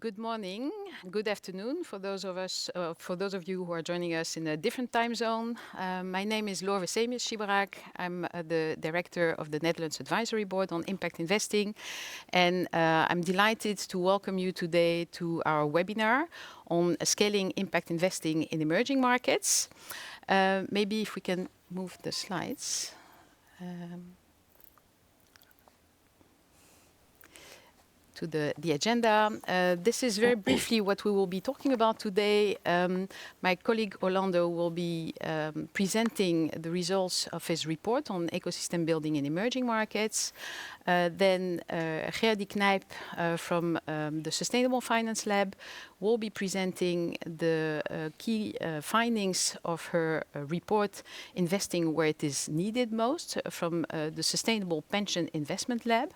Good morning, good afternoon for those of you who are joining us in a different time zone. My name is Lorwe Semius-Schieberack. I'm the director of the Netherlands Advisory Board on Impact Investing, and I'm delighted to welcome you today to our webinar on scaling impact investing in emerging markets. Maybe if we can move the slides. To the agenda. This is very briefly what we will be talking about today. My colleague Orlando will be presenting the results of his report on ecosystem building in emerging markets. Then Gerdy Knijp from the Sustainable Finance Lab will be presenting the key findings of her report, Investing Where It Is Needed Most, from the Sustainable Pension Investment Lab.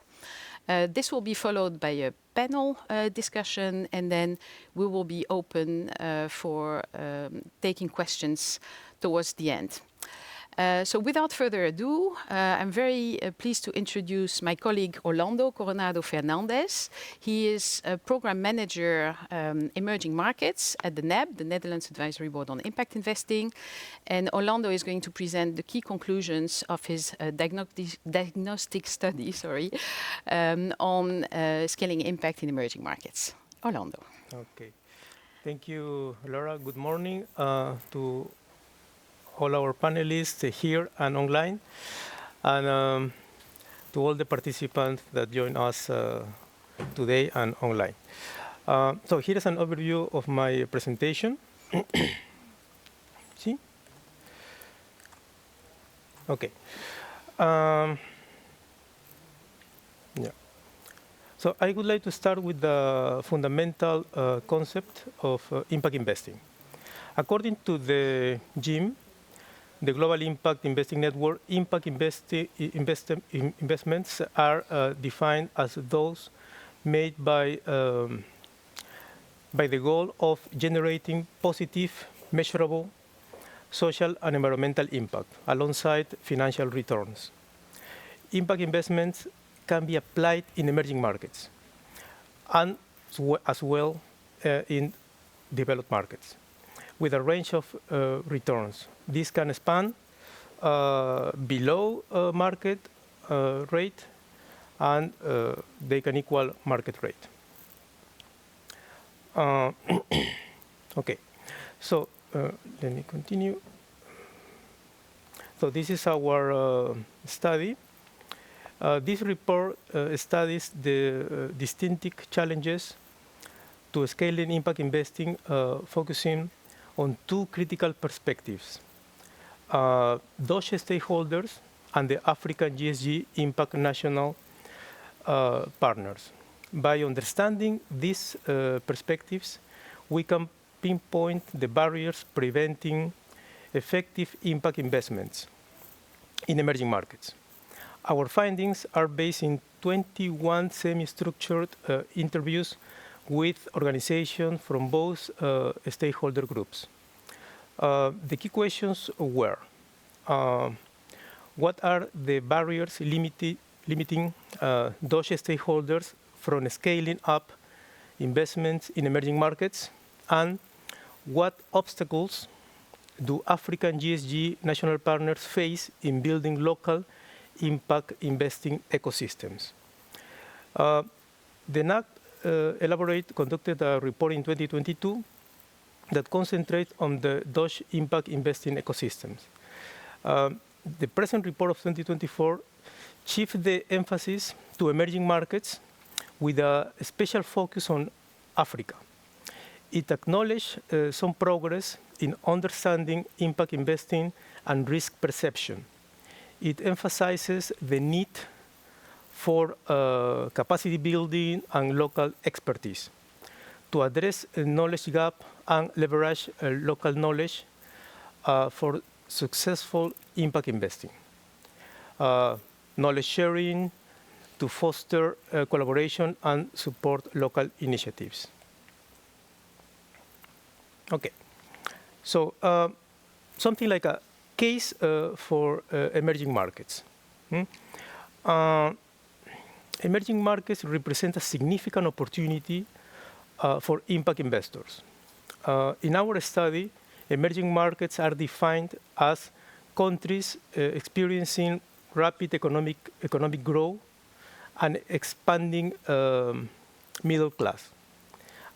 This will be followed by a panel discussion, and then we will be open for taking questions towards the end. So without further ado, I'm very pleased to introduce my colleague Orlando Coronado Fernandez. He is a program manager emerging markets at the NAB, the Netherlands Advisory Board on Impact Investing. And Orlando is going to present the key conclusions of his diagnostic study on scaling impact in emerging markets. Orlando. Okay. Thank you, Laura. Good morning to all our panelists here and online, and to all the participants that join us today and online. So here is an overview of my presentation. See? Okay. Yeah. So I would like to start with the fundamental concept of impact investing. According to the GIM, the Global Impact Investing Network, impact investments are defined as those made by the goal of generating positive, measurable, social and environmental impact alongside financial returns. Impact investments can be applied in emerging markets and as well in developed markets with a range of returns. This can span below market rate, and they can equal market rate. Okay, so let me continue. So this is our study. This report studies the distinctive challenges to scaling impact investing, focusing on two critical perspectives: those stakeholders and the African GSG Impact National partners. By understanding these perspectives, we can pinpoint the barriers preventing effective impact investments in emerging markets. Our findings are based in 21 semi-structured interviews with organizations from both stakeholder groups. The key questions were, what are the barriers limiting those stakeholders from scaling up investments in emerging markets, and what obstacles do African GSG national partners face in building local impact investing ecosystems? The NAC conducted a report in 2022 that concentrates on the Dutch impact investing ecosystems. The present report of 2024 shifts the emphasis to emerging markets with a special focus on Africa. It acknowledges some progress in understanding impact investing and risk perception. It emphasizes the need for capacity building and local expertise to address a knowledge gap and leverage local knowledge for successful impact investing. Knowledge sharing to foster collaboration and support local initiatives. Okay, so something like a case for emerging markets. Emerging markets represent a significant opportunity for impact investors. In our study, emerging markets are defined as countries experiencing rapid economic growth and expanding middle class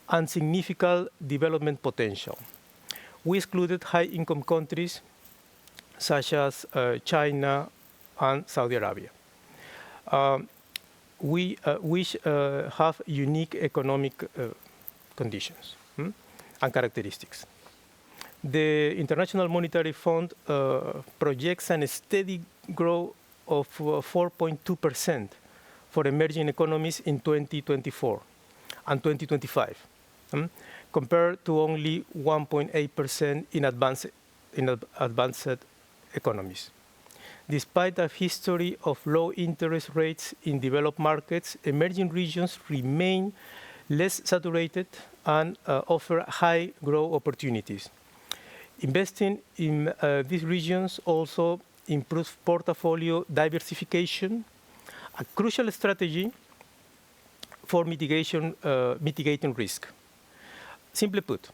and significant development potential. We excluded high-income countries such as China and Saudi Arabia, which have unique economic conditions and characteristics. The International Monetary Fund projects a steady growth of 4.2% for emerging economies in 2024 and 2025, compared to only 1.8% in advanced economies. Despite a history of low interest rates in developed markets, emerging regions remain less saturated and offer high growth opportunities. Investing in these regions also improves portfolio diversification, a crucial strategy for mitigating risk. Simply put,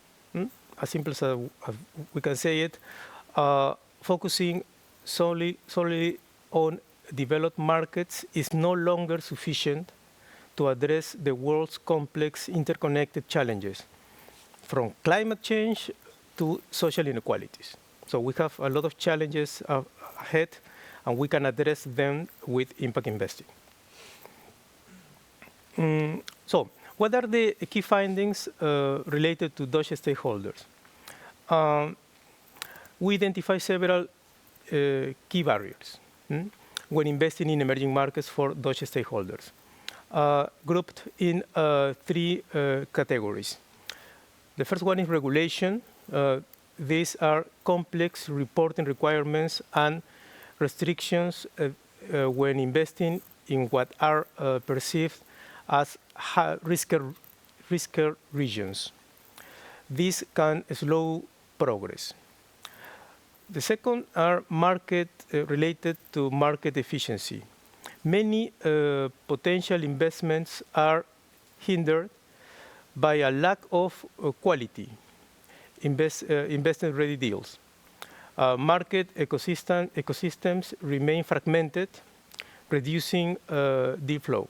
as simple as we can say it, focusing solely on developed markets is no longer sufficient to address the world's complex interconnected challenges, from climate change to social inequalities. So we have a lot of challenges ahead, and we can address them with impact investing. So what are the key findings related to Dutch stakeholders? We identify several key barriers when investing in emerging markets for Dutch stakeholders, grouped in three categories. The first one is regulation. These are complex reporting requirements and restrictions when investing in what are perceived as riskier regions. This can slow progress. The second are related to market efficiency. Many potential investments are hindered by a lack of quality investment-ready deals. Market ecosystems remain fragmented, reducing deal flow.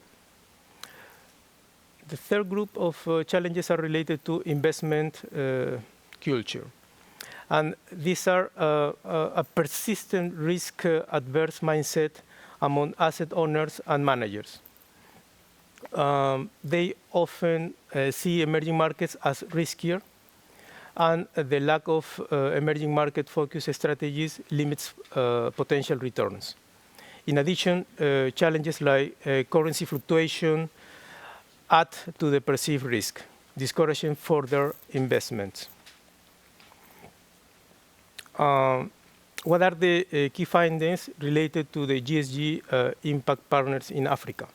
The third group of challenges are related to investment culture. And these are a persistent risk-adverse mindset among asset owners and managers. They often see emerging markets as riskier, and the lack of emerging market-focused strategies limits potential returns. In addition, challenges like currency fluctuation add to the perceived risk, discouraging further investments. What are the key findings related to the GSG impact partners in Africa?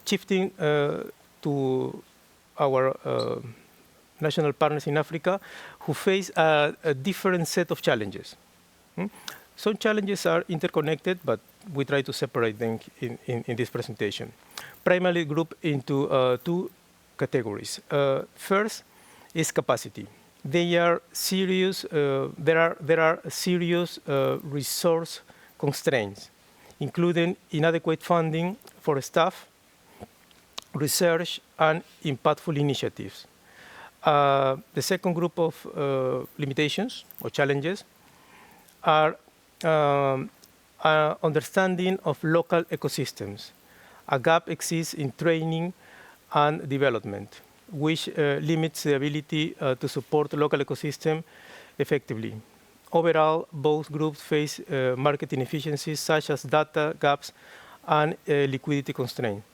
Shifting to our national partners in Africa who face a different set of challenges. Some challenges are interconnected, but we try to separate them in this presentation. Primarily grouped into two categories. First is capacity. There are serious resource constraints, including inadequate funding for staff, research, and impactful initiatives. The second group of limitations or challenges are understanding of local ecosystems. A gap exists in training and development, which limits the ability to support the local ecosystem effectively. Overall, both groups face market inefficiencies such as data gaps and liquidity constraints,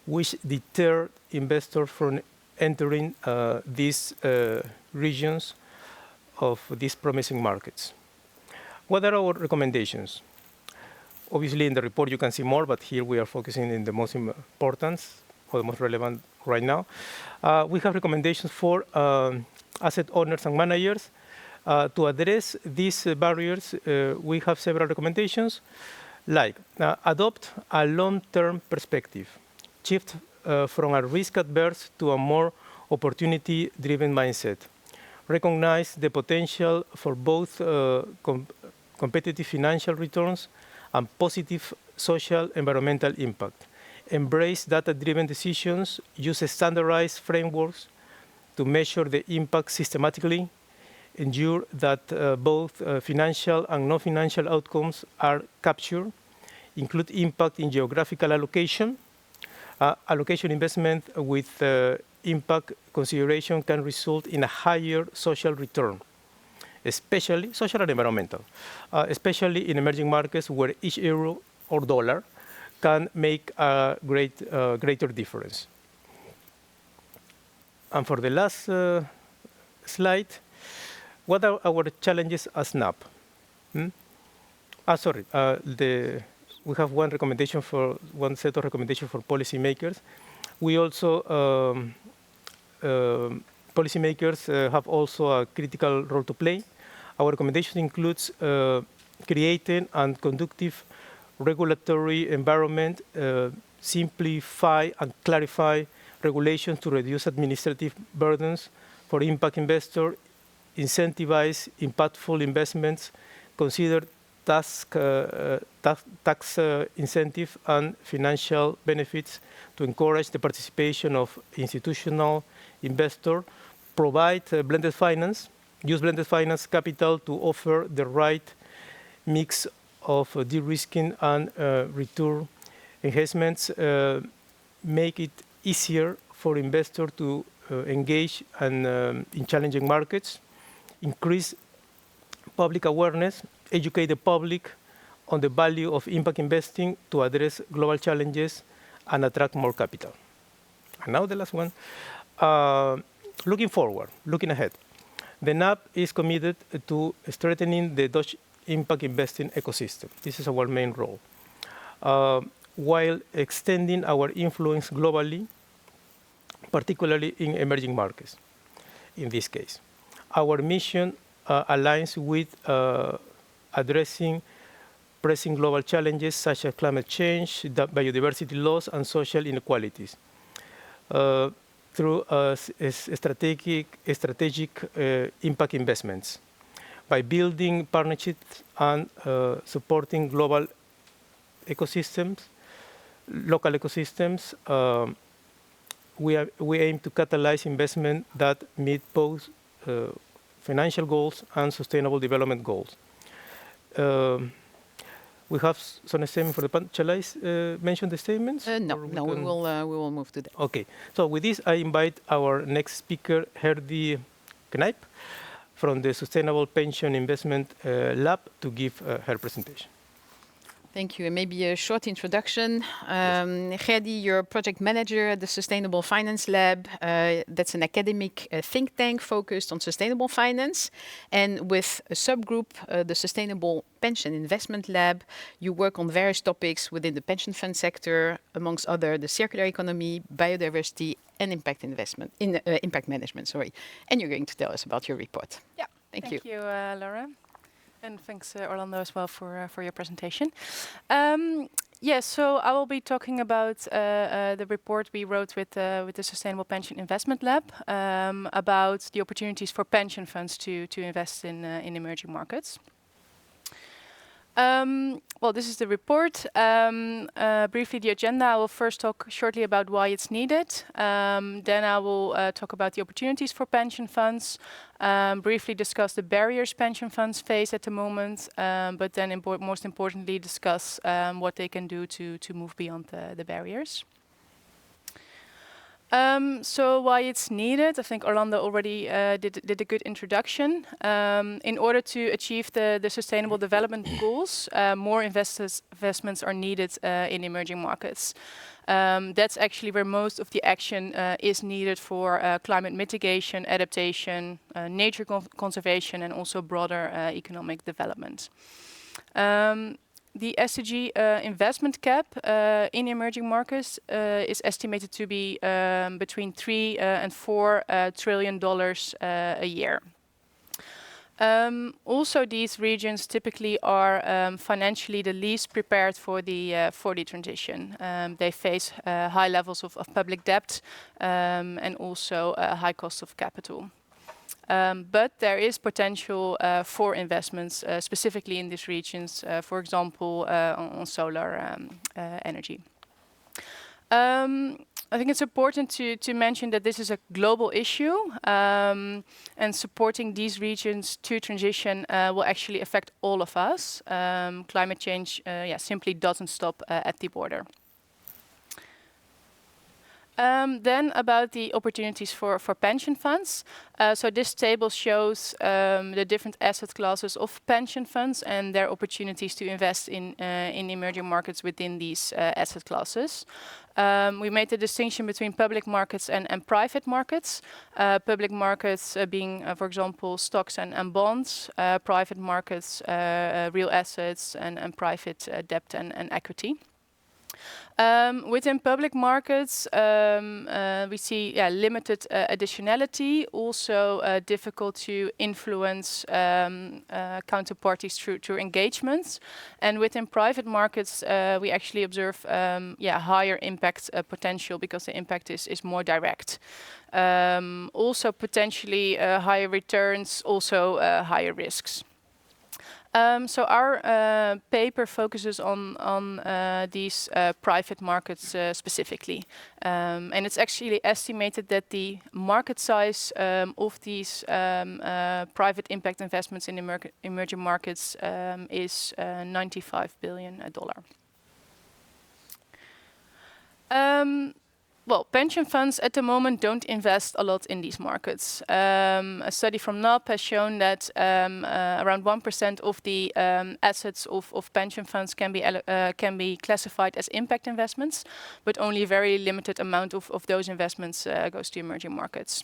which deter investors from entering these regions of these promising markets. What are our recommendations? Obviously, in the report you can see more, but here we are focusing on the most important or the most relevant right now. We have recommendations for asset owners and managers. To address these barriers, we have several recommendations, like adopt a long-term perspective, shift from a risk-averse to a more opportunity-driven mindset. Recognize the potential for both competitive financial returns and positive social environmental impact. Embrace data-driven decisions, use standardized frameworks to measure the impact systematically, ensure that both financial and non-financial outcomes are captured, include impact in geographical allocation. Allocation investment with impact consideration can result in a higher social return, especially social and environmental, especially in emerging markets where each euro or dollar can make a greater difference. And for the last slide, what are our challenges as SNAP? We have one set of recommendations for policymakers. We also, policymakers have also a critical role to play. Our recommendation includes creating and conducive regulatory environment, simplify and clarify regulations to reduce administrative burdens for impact investors, incentivize impactful investments, consider tax incentive and financial benefits to encourage the participation of institutional investors, provide blended finance, use blended finance capital to offer the right mix of de-risking and return enhancements, make it easier for investors to engage in challenging markets, increase public awareness, educate the public on the value of impact investing to address global challenges and attract more capital. And now the last one. Looking forward, looking ahead, the NAB is committed to strengthening the Dutch impact investing ecosystem. This is our main role, while extending our influence globally, particularly in emerging markets, in this case. Our mission aligns with addressing pressing global challenges such as climate change, biodiversity loss, and social inequalities through strategic impact investments. By building partnerships and supporting global ecosystems, local ecosystems, we aim to catalyze investment that meet both financial goals and sustainable development goals. We have some statement for the panel. Shall I mention the statements? No, we will move to that. Okay. So with this, I invite our next speaker, Herdy Knijp, from the Sustainable Pension Investment Lab, to give her presentation. Thank you. And maybe a short introduction. Gerdy, you're project manager at the Sustainable Finance Lab. That's an academic think tank focused on sustainable finance. And with a subgroup, the Sustainable Pension Investment Lab, you work on various topics within the pension fund sector, amongst other the circular economy, biodiversity, and impact management. Sorry. And you're going to tell us about your report. Yeah. Thank you. Thank you, Laura. And thanks, Orlando, as well for your presentation. Yes, so I will be talking about the report we wrote with the Sustainable Pension Investment Lab about the opportunities for pension funds to invest in emerging markets. Well, this is the report. Briefly, the agenda. I will first talk shortly about why it's needed. Then I will talk about the opportunities for pension funds, briefly discuss the barriers pension funds face at the moment, but then most importantly discuss what they can do to move beyond the barriers. So why it's needed, I think Orlando already did a good introduction. In order to achieve the Sustainable Development Goals, more investments are needed in emerging markets. That's actually where most of the action is needed for climate mitigation, adaptation, nature conservation, and also broader economic development. The SDG investment cap in emerging markets is estimated to be between $3 and $4 trillion a year. Also, these regions typically are financially the least prepared for the transition. They face high levels of public debt and also a high cost of capital. But there is potential for investments specifically in these regions, for example, on solar energy. I think it's important to mention that this is a global issue, and supporting these regions to transition will actually affect all of us. Climate change simply doesn't stop at the border. Then about the opportunities for pension funds. So this table shows the different asset classes of pension funds and their opportunities to invest in emerging markets within these asset classes. We made the distinction between public markets and private markets. Public markets being, for example, stocks and bonds. Private markets, real assets and private debt and equity. Within public markets, we see limited additionality, also difficult to influence counterparties through engagements. And within private markets, we actually observe higher impact potential because the impact is more direct. Also potentially higher returns, also higher risks. So our paper focuses on these private markets specifically. And it's actually estimated that the market size of these private impact investments in emerging markets is $95 billion. Well, pension funds at the moment don't invest a lot in these markets. A study from NAP has shown that around 1% of the assets of pension funds can be classified as impact investments, but only a very limited amount of those investments goes to emerging markets.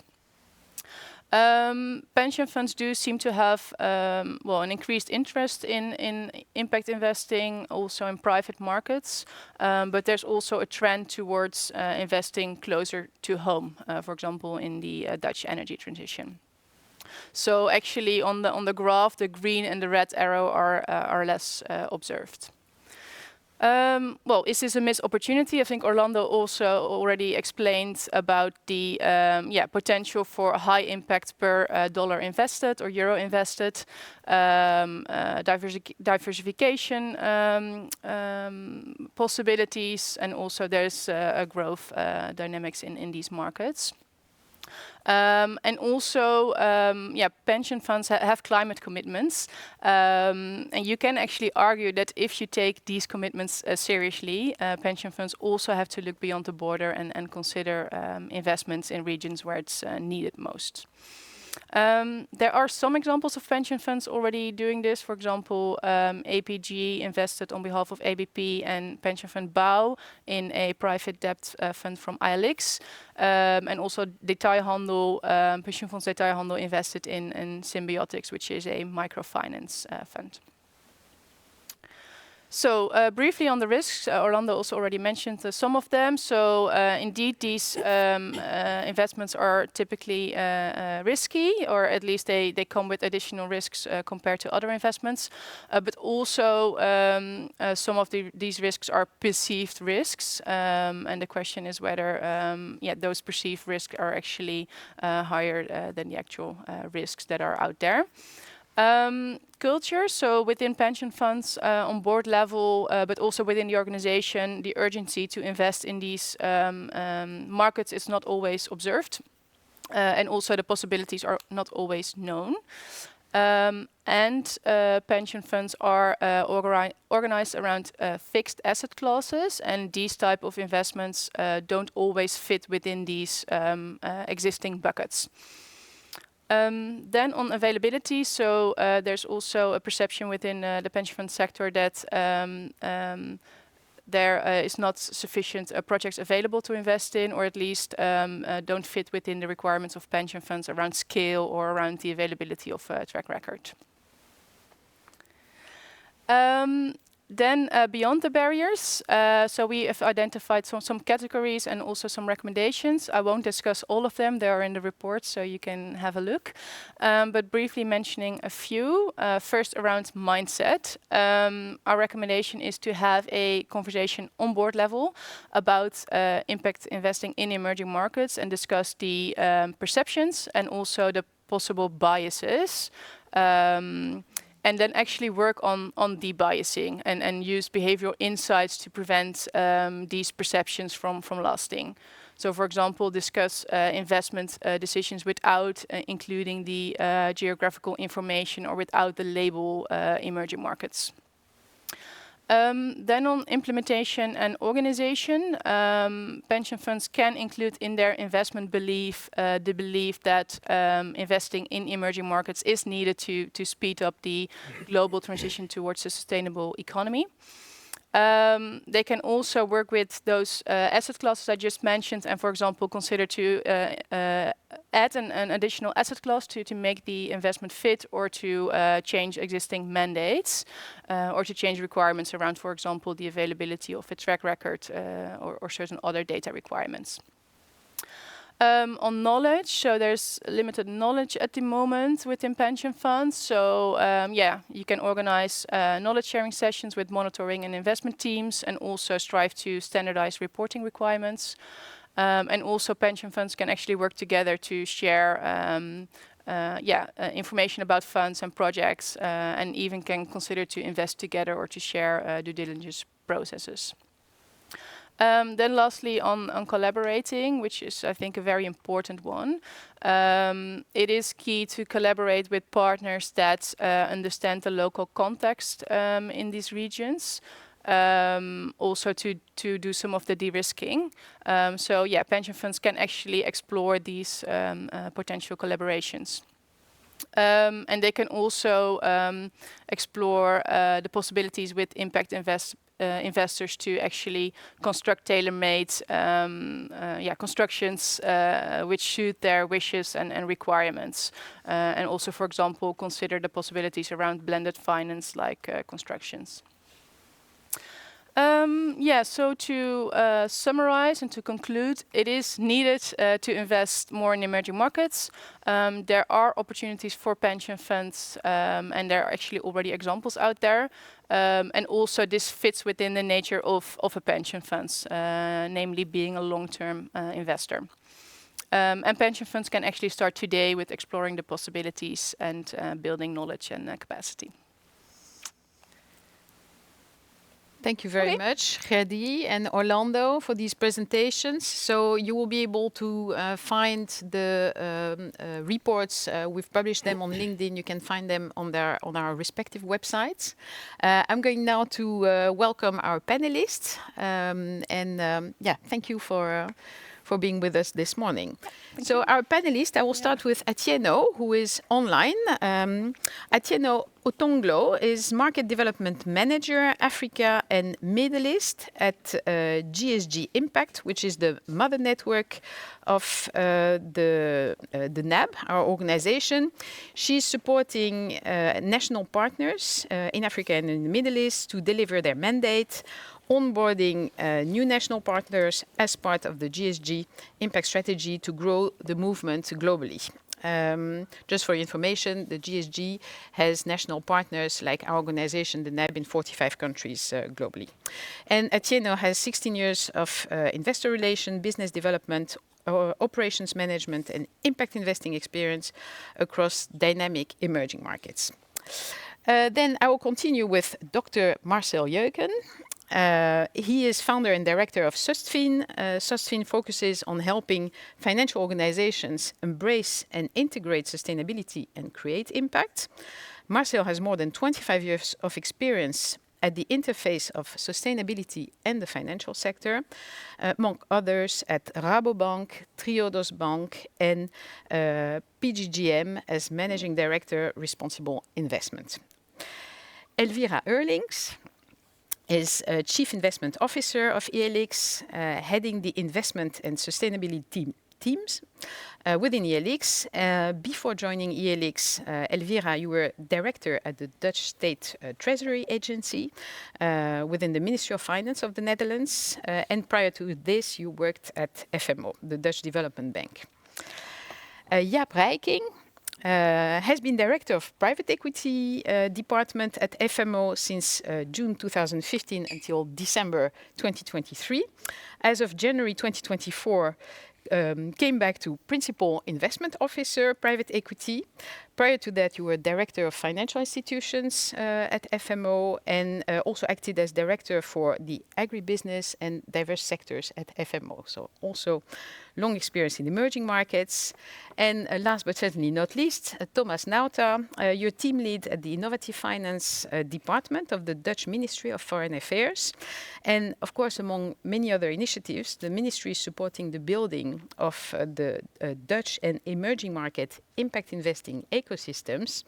Pension funds do seem to have an increased interest in impact investing, also in private markets, but there's also a trend towards investing closer to home, for example, in the Dutch energy transition. So actually, on the graph, the green and the red arrow are less observed. Well, is this a missed opportunity? I think Orlando also already explained about the potential for a high impact per dollar invested or euro invested, diversification possibilities, and also there's a growth dynamics in these markets. And also, pension funds have climate commitments. And you can actually argue that if you take these commitments seriously, pension funds also have to look beyond the border and consider investments in regions where it's needed most. There are some examples of pension funds already doing this. For example, APG invested on behalf of ABP and pension fund BOW in a private debt fund from ILX. And also Detailhandel, Pensioenfonds Detailhandel invested in Symbiotics, which is a microfinance fund. So briefly on the risks, Orlando also already mentioned some of them. So indeed, these investments are typically risky, or at least they come with additional risks compared to other investments. But also some of these risks are perceived risks. And the question is whether those perceived risks are actually higher than the actual risks that are out there. Culture, so within pension funds on board level, but also within the organization, the urgency to invest in these markets is not always observed. And also the possibilities are not always known. And pension funds are organized around fixed asset classes, and these type of investments don't always fit within these existing buckets. Then on availability, so there's also a perception within the pension fund sector that there is not sufficient projects available to invest in, or at least don't fit within the requirements of pension funds around scale or around the availability of track record. Then beyond the barriers, so we have identified some categories and also some recommendations. I won't discuss all of them. They are in the report, so you can have a look. But briefly mentioning a few. First, around mindset. Our recommendation is to have a conversation on board level about impact investing in emerging markets and discuss the perceptions and also the possible biases. And then actually work on debiasing and use behavioral insights to prevent these perceptions from lasting. So, for example, discuss investment decisions without including the geographical information or without the label emerging markets. Then on implementation and organization, pension funds can include in their investment belief the belief that investing in emerging markets is needed to speed up the global transition towards a sustainable economy. They can also work with those asset classes I just mentioned and, for example, consider to add an additional asset class to make the investment fit or to change existing mandates or to change requirements around, for example, the availability of a track record or certain other data requirements. On knowledge, so there's limited knowledge at the moment within pension funds. So yeah, you can organize knowledge sharing sessions with monitoring and investment teams and also strive to standardize reporting requirements. And also pension funds can actually work together to share information about funds and projects and even can consider to invest together or to share due diligence processes. Then lastly, on collaborating, which is, I think, a very important one. It is key to collaborate with partners that understand the local context in these regions. Also to do some of the de-risking. So yeah, pension funds can actually explore these potential collaborations. And they can also explore the possibilities with impact investors to actually construct tailor-made constructions which suit their wishes and requirements. And also, for example, consider the possibilities around blended finance like constructions. So to summarize and to conclude, it is needed to invest more in emerging markets. There are opportunities for pension funds, and there are actually already examples out there. And also this fits within the nature of a pension funds, namely being a long-term investor. And pension funds can actually start today with exploring the possibilities and building knowledge and capacity. Thank you very much, Gerdy and Orlando, for these presentations. So you will be able to find the reports. We've published them on LinkedIn. You can find them on our respective websites. I'm going now to welcome our panelists. Thank you for being with us this morning. So our panelists, I will start with Atieno, who is online. Atieno Otonglo is Market Development Manager, Africa and Middle East at GSG Impact, which is the mother network of the NAB, our organization. She's supporting national partners in Africa and in the Middle East to deliver their mandate, onboarding new national partners as part of the GSG impact strategy to grow the movement globally. Just for your information, the GSG has national partners like our organization, the NAB, in 45 countries globally. And Atieno has 16 years of investor relation, business development, operations management, and impact investing experience across dynamic emerging markets. Then I will continue with Dr. Marcel Jeuken. He is founder and director of Sustfin. Sustfin focuses on helping financial organizations embrace and integrate sustainability and create impact. Marcel has more than 25 years of experience at the interface of sustainability and the financial sector, among others at Rabobank, Triodos Bank, and PGGM as managing director, responsible investment. Elvira Eurlings is Chief Investment Officer of ELX, heading the investment and sustainability teams within ELX. Before joining ELX, Elvira, you were director at the Dutch State Treasury Agency within the Ministry of Finance of the Netherlands. And prior to this, you worked at FMO, the Dutch Development Bank. Jaap Rijking has been director of private equity department at FMO since June 2015 until December 2023. As of January 2024, came back to principal investment officer, private equity. Prior to that, you were director of financial institutions at FMO and also acted as director for the agribusiness and diverse sectors at FMO. So also long experience in emerging markets. And last but certainly not least, Thomas Nauta, your team lead at the Innovative Finance Department of the Dutch Ministry of Foreign Affairs. And of course, among many other initiatives, the ministry is supporting the building of the Dutch and emerging market impact investing ecosystems,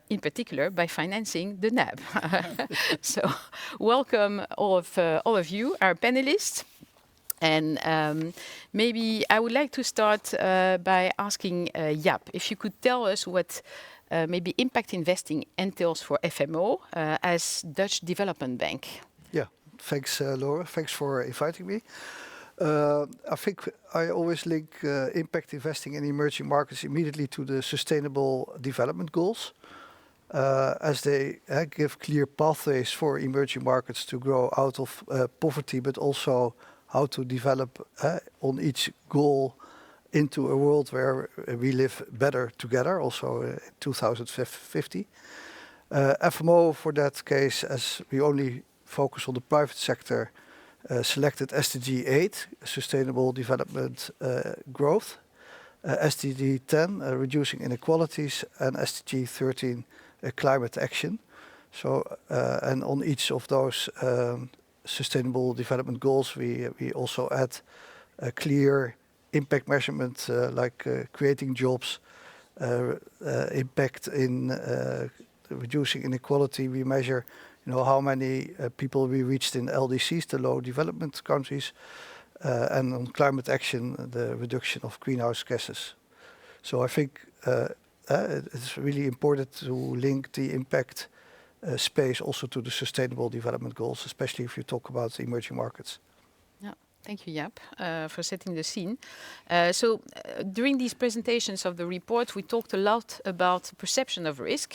in particular by financing the NAB. So welcome all of you, our panelists. And maybe I would like to start by asking Jaap, if you could tell us what maybe impact investing entails for FMO as Dutch Development Bank. Yeah, thanks, Laura. Thanks for inviting me. I think I always link impact investing in emerging markets immediately to the Sustainable Development Goals, as they give clear pathways for emerging markets to grow out of poverty, but also how to develop on each goal into a world where we live better together, also in 2050. FMO, for that case, as we only focus on the private sector, selected SDG 8, Sustainable Development Growth, SDG 10, Reducing Inequalities, and SDG 13, Climate Action. So, and on each of those Sustainable Development Goals, we also add a clear impact measurement, like creating jobs, impact in reducing inequality. We measure, how many people we reached in LDCs, the low development countries, and on climate action, the reduction of greenhouse gases. So I think it's really important to link the impact space also to the Sustainable Development Goals, especially if you talk about emerging markets. Thank you, Jaap, for setting the scene. During these presentations of the report, we talked a lot about perception of risk.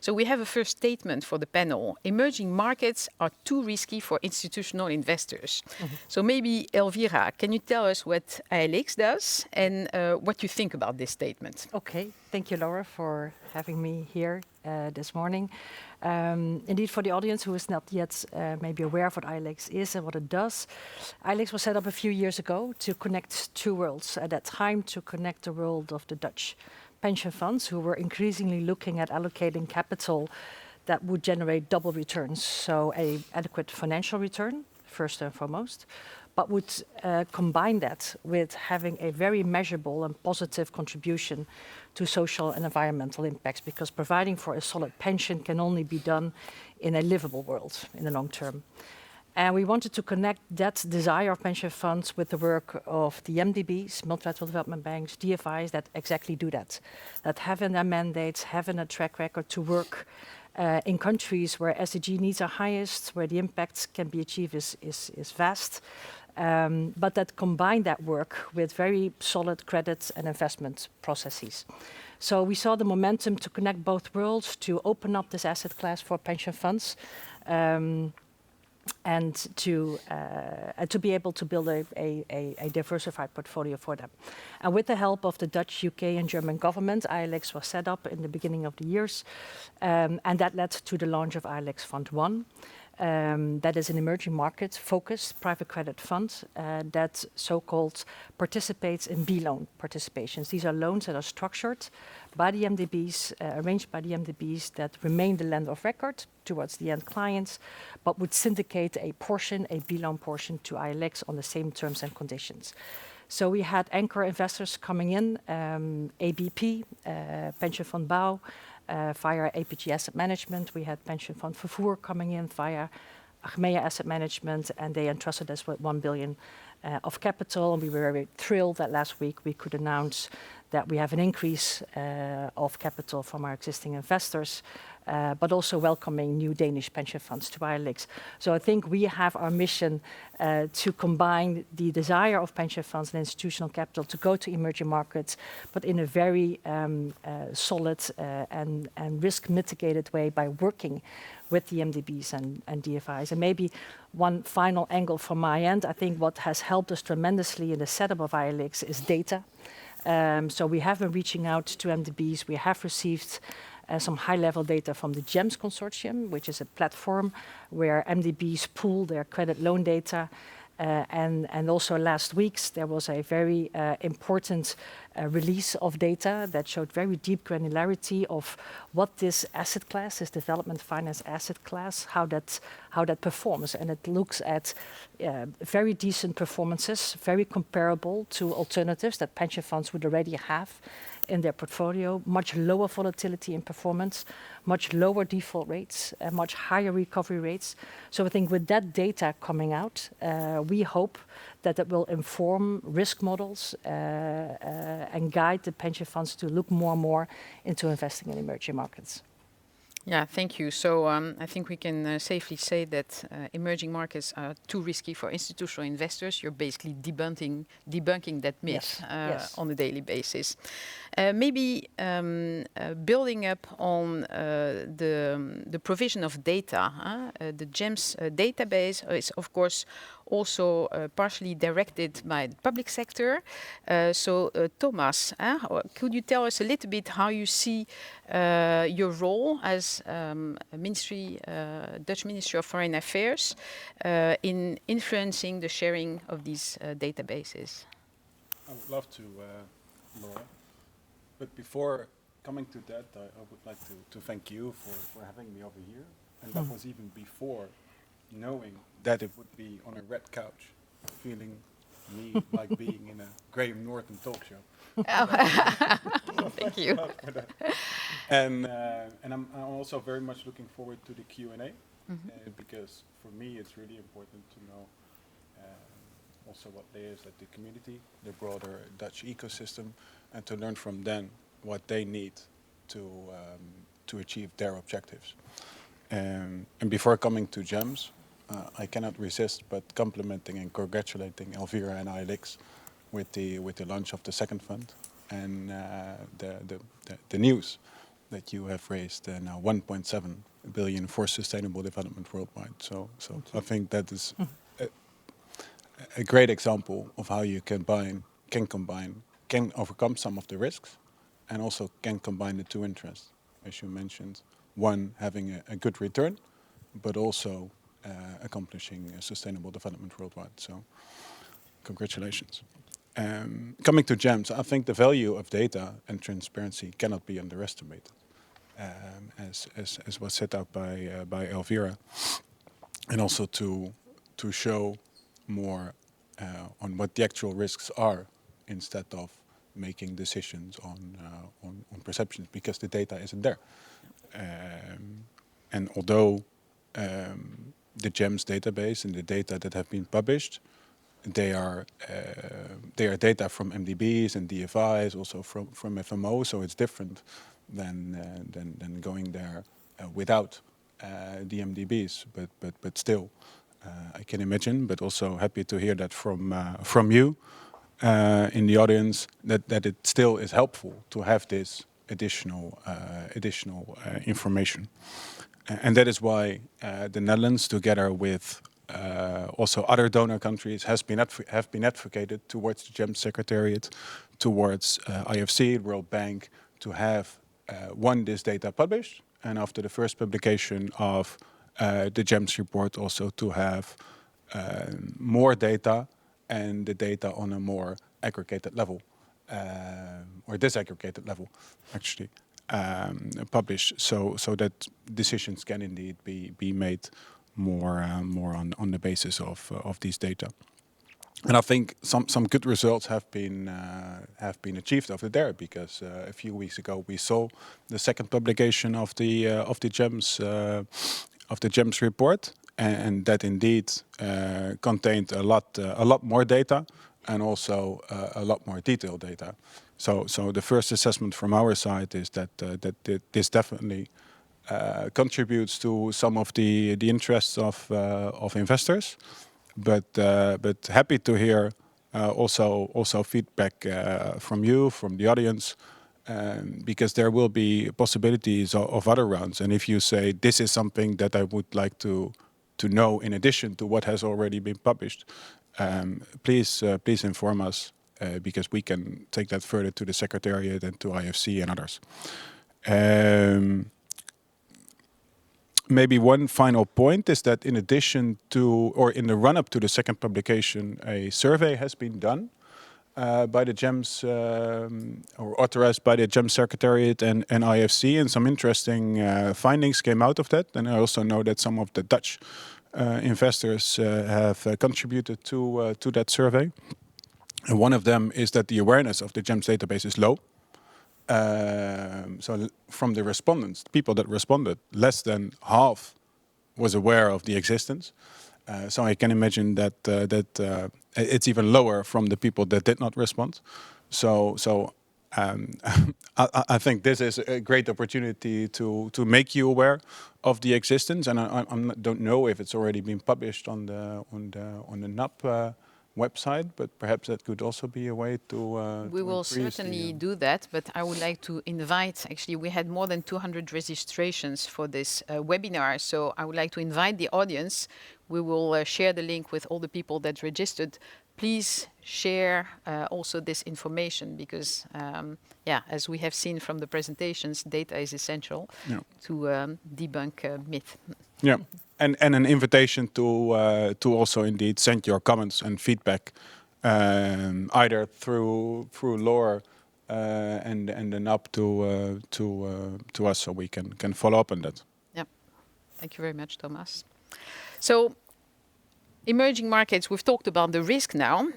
So we have a first statement for the panel. Emerging markets are too risky for institutional investors. Mm-hmm. So maybe, Elvira, can you tell us what ALX does and what you think about this statement? Okay, thank you, Laura, for having me here this morning. Indeed, for the audience who is not yet maybe aware of what ILEX is and what it does, ILEX was set up a few years ago to connect two worlds. At that time, to connect the world of the Dutch pension funds, who were increasingly looking at allocating capital that would generate double returns. So an adequate financial return, first and foremost, but would combine that with having a very measurable and positive contribution to social and environmental impacts, because providing for a solid pension can only be done in a livable world in the long term. And we wanted to connect that desire of pension funds with the work of the MDBs, multilateral development banks, DFIs, that exactly do that have in their mandates, having a track record to work in countries where SDG needs are highest, where the impacts can be achieved is vast, but that combine that work with very solid credit and investment processes. So we saw the momentum to connect both worlds, to open up this asset class for pension funds, and to be able to build a diversified portfolio for them. And with the help of the Dutch, UK and German government, ILX was set up in the beginning of the years, and that led to the launch of ILX Fund 1. That is an emerging market focused private credit fund that so-called participates in B-loan participations. These are loans that are structured by the MDBs, arranged by the MDBs, that remain the lender of record towards the end clients, but would syndicate a portion, a B-loan portion, to ILX on the same terms and conditions. So we had anchor investors coming in, ABP, Pension Fund Bouw, via APG Asset Management. We had Pension Fund Vervoer coming in via Achmea Asset Management, and they entrusted us with 1 billion of capital. And we were very thrilled that last week we could announce that we have an increase of capital from our existing investors, but also welcoming new Danish pension funds to ILX. So I think we have our mission to combine the desire of pension funds and institutional capital to go to emerging markets, but in a very solid and risk mitigated way by working with the MDBs and DFIs. And maybe one final angle from my end, I think what has helped us tremendously in the setup of ILX is data. So we have been reaching out to MDBs. We have received some high-level data from the GEMS consortium, which is a platform where MDBs pool their credit loan data. And also last week's, there was a very important release of data that showed very deep granularity of what this asset class, this development finance asset class, how that performs. And it looks at very decent performances, very comparable to alternatives that pension funds would already have in their portfolio, much lower volatility in performance, much lower default rates, much higher recovery rates. So I think with that data coming out, we hope that it will inform risk models and guide the pension funds to look more and more into investing in emerging markets. Yeah, thank you. So I think we can safely say that emerging markets are too risky for institutional investors. You're basically debunking that myth Yes. on a daily basis. Maybe building up on the provision of data, the GEMS database is, of course, also partially directed by the public sector. So Thomas, could you tell us a little bit how you see your role as Dutch Ministry of Foreign Affairs in influencing the sharing of these databases? I would love to, Laura. But before coming to that, I would like to thank you for having me over here. And that was even before knowing that it would be on a red couch, feeling me like being in a Graham Norton talk show. Thank you. And I'm also very much looking forward to the Q&A, because for me it's really important to know also what layers at the community, the broader Dutch ecosystem, and to learn from them what they need to achieve their objectives. And before coming to GEMS, I cannot resist but complimenting and congratulating Elvira and ILX with the launch of the second fund and the news that you have raised now 1.7 billion for sustainable development worldwide. So I think that is a great example of how you can overcome some of the risks and also can combine the two interests, as you mentioned. One, having a good return, but also accomplishing sustainable development worldwide. So congratulations. Coming to GEMS, I think the value of data and transparency cannot be underestimated, as was set out by Elvira, and also to show more on what the actual risks are instead of making decisions on perceptions, because the data isn't there. And although the GEMS database and the data that have been published, they are data from MDBs and DFIs, also from FMO, so it's different than going there without the MDBs. But still, I can imagine. But also happy to hear that from you in the audience that it still is helpful to have this additional information. And that is why the Netherlands, together with also other donor countries, have been advocated towards the GEMS Secretariat, towards IFC, World Bank, to have this data published, and after the first publication of the GEMS report, also to have more data, and the data on a more aggregated level, or disaggregated level, actually. Published, so that decisions can indeed be made more on the basis of these data. And I think some good results have been achieved over there, because a few weeks ago we saw the second publication of the GEMS report, and that indeed contained a lot more data and also a lot more detailed data. So the first assessment from our side is that this definitely contributes to some of the interests of investors, but happy to hear also feedback from you, from the audience, because there will be possibilities of other rounds. And if you say this is something that I would like to know in addition to what has already been published, please inform us, because we can take that further to the Secretariat and to IFC and others. Maybe one final point is that in addition to, or in the run-up to the second publication, a survey has been done by the GEMS, or authorized by the GEMS Secretariat and IFC, and some interesting findings came out of that. And I also know that some of the Dutch investors have contributed to that survey. And one of them is that the awareness of the GEMS database is low. So from the respondents, people that responded, less than half was aware of the existence. So I can imagine that it's even lower from the people that did not respond. So I think this is a great opportunity to make you aware of the existence. And I don't know if it's already been published on the NAP website, but perhaps that could also be a way to we will certainly do that, but I would like to invite, actually we had more than 200 registrations for this webinar, so I would like to invite the audience. We will share the link with all the people that registered. Please share also this information, because yeah, as we have seen from the presentations, data is essential to debunk myth. Yeah. And an invitation to also indeed send your comments and feedback, either through Laura and then up to us, so we can follow up on that. Yeah, thank you very much, Thomas. So, emerging markets, we've talked about the risk now,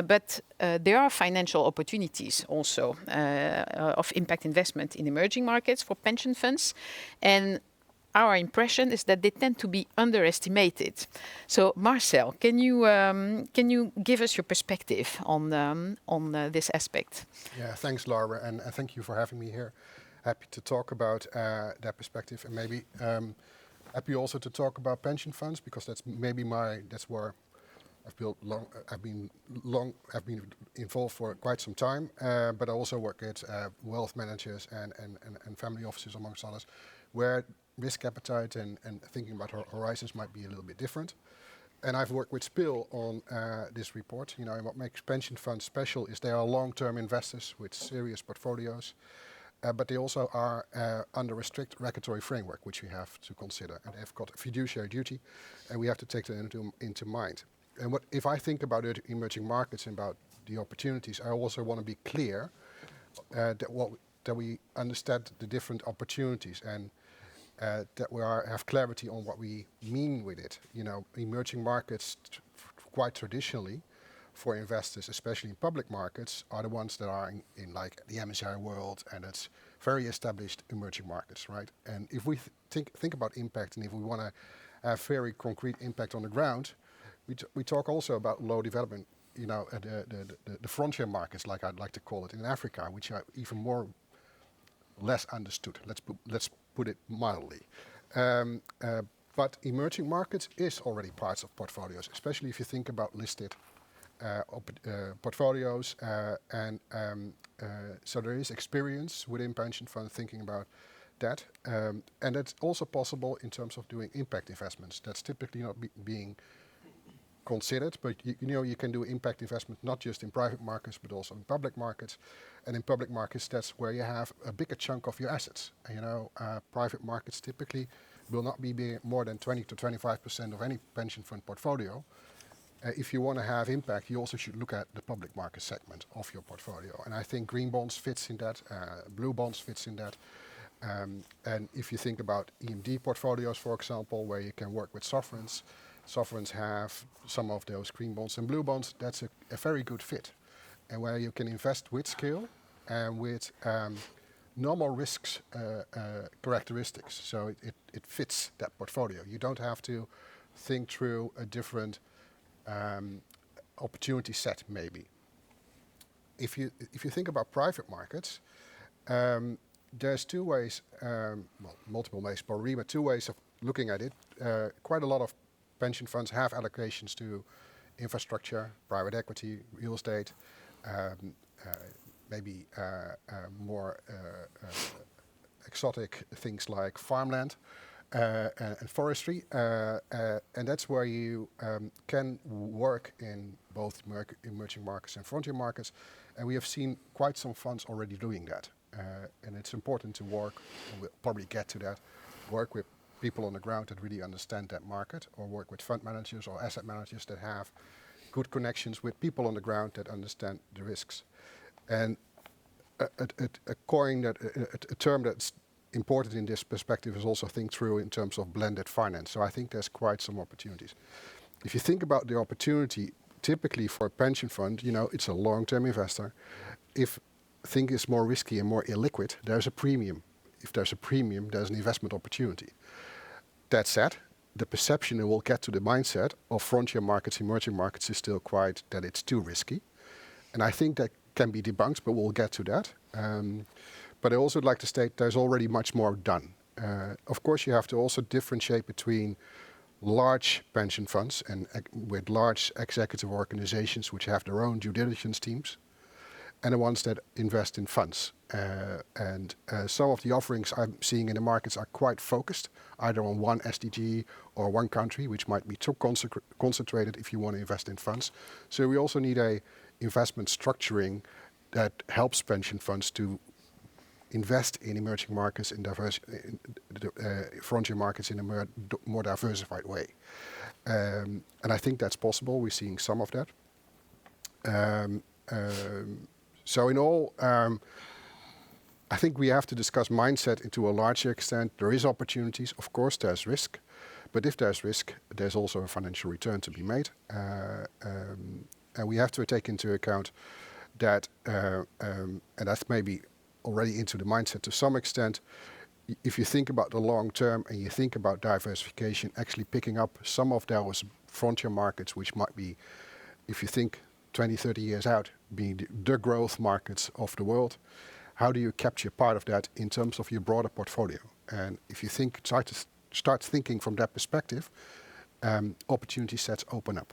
but there are financial opportunities also of impact investment in emerging markets for pension funds, and our impression is that they tend to be underestimated. So, Marcel, can you give us your perspective on this aspect? Yeah, thanks, Laura, and thank you for having me here. Happy to talk about that perspective, and maybe happy also to talk about pension funds, because that's where I've been involved for quite some time. But I also work at wealth managers and family offices, amongst others, where risk appetite and thinking about horizons might be a little bit different. And I've worked with Spill on this report. You know, and what makes pension funds special is they are long-term investors with serious portfolios, but they also are under a strict regulatory framework, which we have to consider. And they've got a fiduciary duty, and we have to take that into mind. And if I think about emerging markets and about the opportunities, I also want to be clear that we understand the different opportunities, and that we have clarity on what we mean with it. You know, emerging markets, quite traditionally, for investors, especially in public markets, are the ones that are in like the MSCI world, and it's very established emerging markets, right? And if we think about impact, and if we want to have very concrete impact on the ground, we talk also about low development. You know, the frontier markets, like I'd like to call it, in Africa, which are even less understood. Let's put it mildly. But emerging markets is already parts of portfolios, especially if you think about listed portfolios. So there is experience within pension funds thinking about that. And it's also possible in terms of doing impact investments. That's typically not being considered, but you know, you can do impact investment not just in private markets, but also in public markets. And in public markets, that's where you have a bigger chunk of your assets. You know, private markets typically will not be more than 20 to 25% of any pension fund portfolio. If you want to have impact, you also should look at the public market segment of your portfolio. And I think green bonds fits in that, blue bonds fits in that. And if you think about EMD portfolios, for example, where you can work with sovereigns, sovereigns have some of those green bonds and blue bonds, that's a very good fit. And where you can invest with scale and with normal risks characteristics. So it fits that portfolio. You don't have to think through a different opportunity set maybe. If you think about private markets, there's two ways, well, multiple ways probably, but two ways of looking at it. Quite a lot of pension funds have allocations to infrastructure, private equity, real estate, maybe more exotic things like farmland and forestry. And that's where you can work in both emerging markets and frontier markets. And we have seen quite some funds already doing that. And it's important to work, and we'll probably get to that, work with people on the ground that really understand that market, or work with fund managers or asset managers that have good connections with people on the ground that understand the risks. And a term that's important in this perspective is also think through in terms of blended finance. So I think there's quite some opportunities. If you think about the opportunity, typically for a pension fund, you know, it's a long-term investor. If thing is more risky and more illiquid, there's a premium. If there's a premium, there's an investment opportunity. That said, the perception, and we'll get to the mindset of frontier markets, emerging markets, is still quite that it's too risky. And I think that can be debunked, but we'll get to that. But I also would like to state there's already much more done. Of course, you have to also differentiate between large pension funds and with large executive organizations which have their own due diligence teams, and the ones that invest in funds. And some of the offerings I'm seeing in the markets are quite focused, either on one SDG or one country, which might be too concentrated if you want to invest in funds. So we also need a investment structuring that helps pension funds to invest in emerging markets, in frontier markets in a more diversified way. And I think that's possible. We're seeing some of that. So in all, I think we have to discuss mindset to a larger extent. There is opportunities. Of course, there's risk. But if there's risk, there's also a financial return to be made. And we have to take into account that, and that's maybe already into the mindset to some extent, if you think about the long term and you think about diversification, actually picking up some of those frontier markets, which might be, if you think 20, 30 years out, being the growth markets of the world, how do you capture part of that in terms of your broader portfolio? And if you start thinking from that perspective, opportunity sets open up.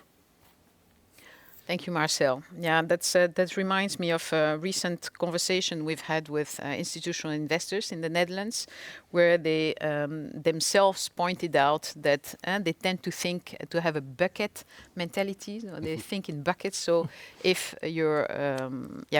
Thank you, Marcel. Yeah, that reminds me of a recent conversation we've had with institutional investors in the Netherlands, where they themselves pointed out that they tend to have a bucket mentality. So they think in buckets. So if your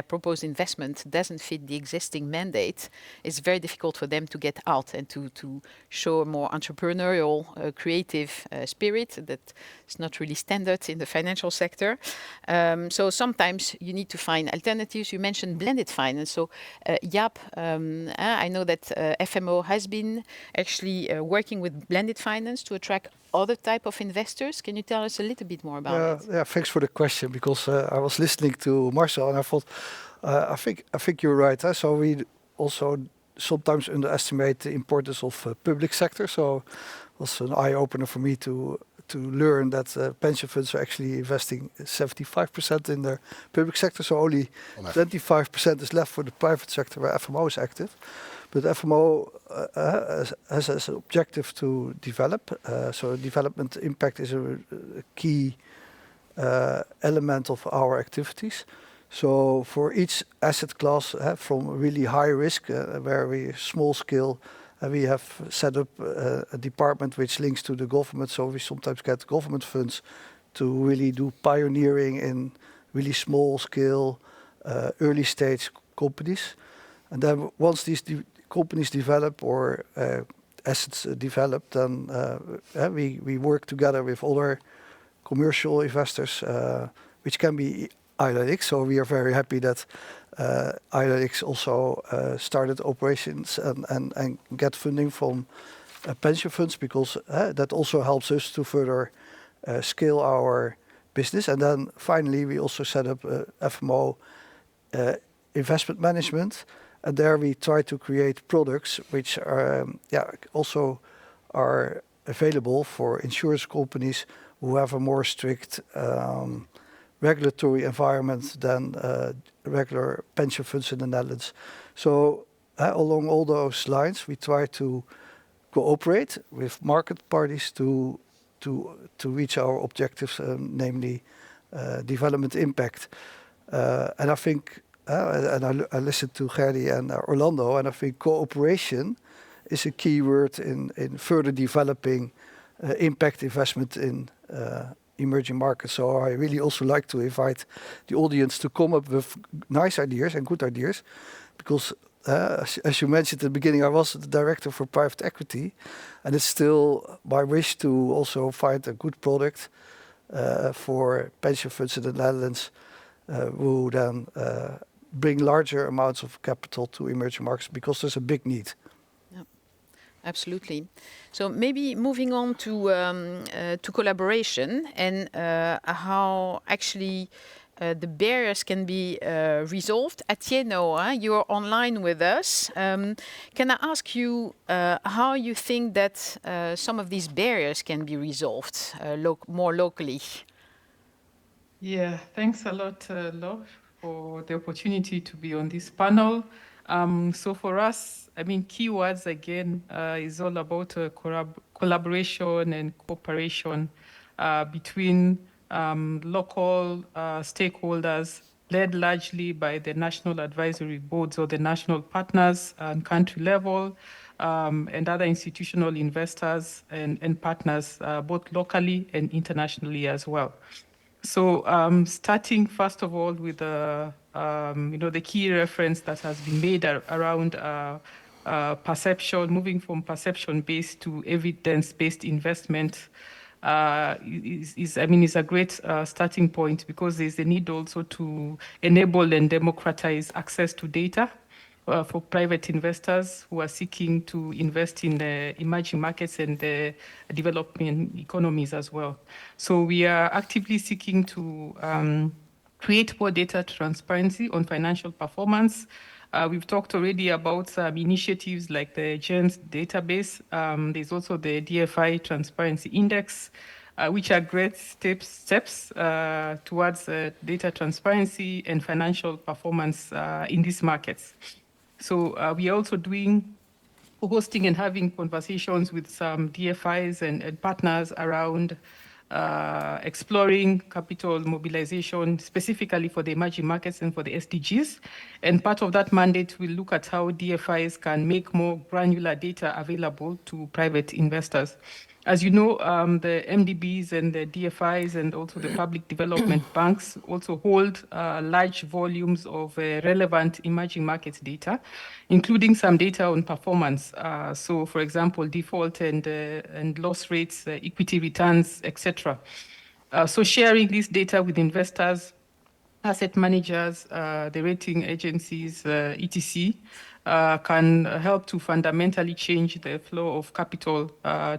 proposed investment doesn't fit the existing mandate, it's very difficult for them to get out and to show a more entrepreneurial, creative spirit that is not really standard in the financial sector. So sometimes you need to find alternatives. You mentioned blended finance. So Jaap, I know that FMO has been actually working with blended finance to attract other type of investors. Can you tell us a little bit more about it? Yeah, thanks for the question, because I was listening to Marcel and I thought, I think you're right. So we also sometimes underestimate the importance of public sector. So it was an eye-opener for me to learn that pension funds are actually investing 75% in the public sector, so only 25% is left for the private sector where FMO is active. But FMO has as an objective to develop, so development impact is a key element of our activities. So for each asset class, from really high risk, where we small scale, we have set up a department which links to the government. So we sometimes get government funds to really do pioneering in really small scale, early stage companies. And then once these companies develop or assets develop, then we work together with other commercial investors, which can be ILX. So we are very happy that ILX also started operations and get funding from pension funds, because that also helps us to further scale our business. And then finally, we also set up FMO investment management, and there we try to create products which are also are available for insurance companies who have a more strict regulatory environment than regular pension funds in the Netherlands. So along all those lines, we try to cooperate with market parties to reach our objectives, namely development impact. And I think, and I listened to Gerdy and Orlando, and I think cooperation is a key word in further developing impact investment in emerging markets. So I really also like to invite the audience to come up with nice ideas and good ideas, because as you mentioned at the beginning, I was the director for private equity, and it's still my wish to also find a good product for pension funds in the Netherlands who then bring larger amounts of capital to emerging markets, because there's a big need. Absolutely. So maybe moving on to collaboration and how actually the barriers can be resolved. Atieno, you're online with us. Can I ask you how you think that some of these barriers can be resolved more locally? Yeah, thanks a lot, Lo, for the opportunity to be on this panel. So for us, I mean, keywords again is all about collaboration and cooperation between local stakeholders, led largely by the national advisory boards or the national partners and country level, and other institutional investors and partners, both locally and internationally as well. So starting first of all with the key reference that has been made around perception, moving from perception-based to evidence-based investment is a great starting point, because there's a need also to enable and democratize access to data for private investors who are seeking to invest in the emerging markets and the developing economies as well. So we are actively seeking to create more data transparency on financial performance. We've talked already about some initiatives like the GEMS database. There's also the DFI Transparency Index, which are great steps towards data transparency and financial performance in these markets. So we are also hosting and having conversations with some DFIs and partners around exploring capital mobilization specifically for the emerging markets and for the SDGs. And part of that mandate will look at how DFIs can make more granular data available to private investors. As you know, the MDBs and the DFIs and also the public development banks also hold large volumes of relevant emerging markets data, including some data on performance. So, for example, default and loss rates, equity returns, etc. So sharing this data with investors, asset managers, the rating agencies, etc., can help to fundamentally change the flow of capital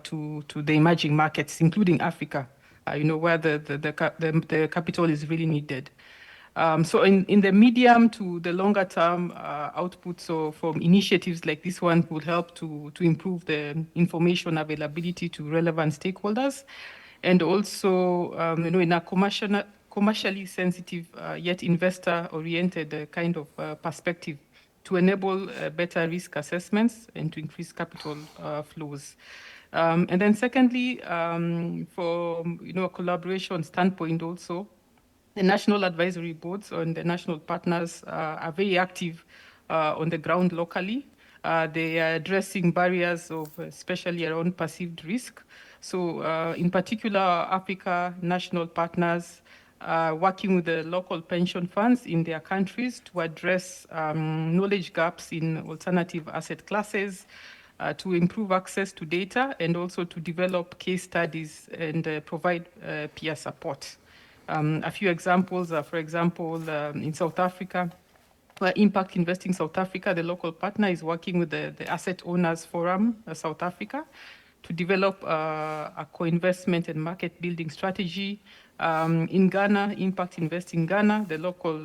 to the emerging markets, including Africa, where the capital is really needed. So in the medium to the longer term output, so from initiatives like this one would help to improve the information availability to relevant stakeholders, and also in a commercially sensitive yet investor-oriented kind of perspective to enable better risk assessments and to increase capital flows. And then secondly, from a collaboration standpoint also, the national advisory boards and the national partners are very active on the ground locally. They are addressing barriers of especially around perceived risk. So in particular, Africa national partners working with the local pension funds in their countries to address knowledge gaps in alternative asset classes, to improve access to data, and also to develop case studies and provide peer support. A few examples are, for example, in South Africa, where Impact Investing South Africa, the local partner, is working with the Asset Owners Forum South Africa to develop a co-investment and market building strategy. In Ghana, Impact Invest in Ghana, the local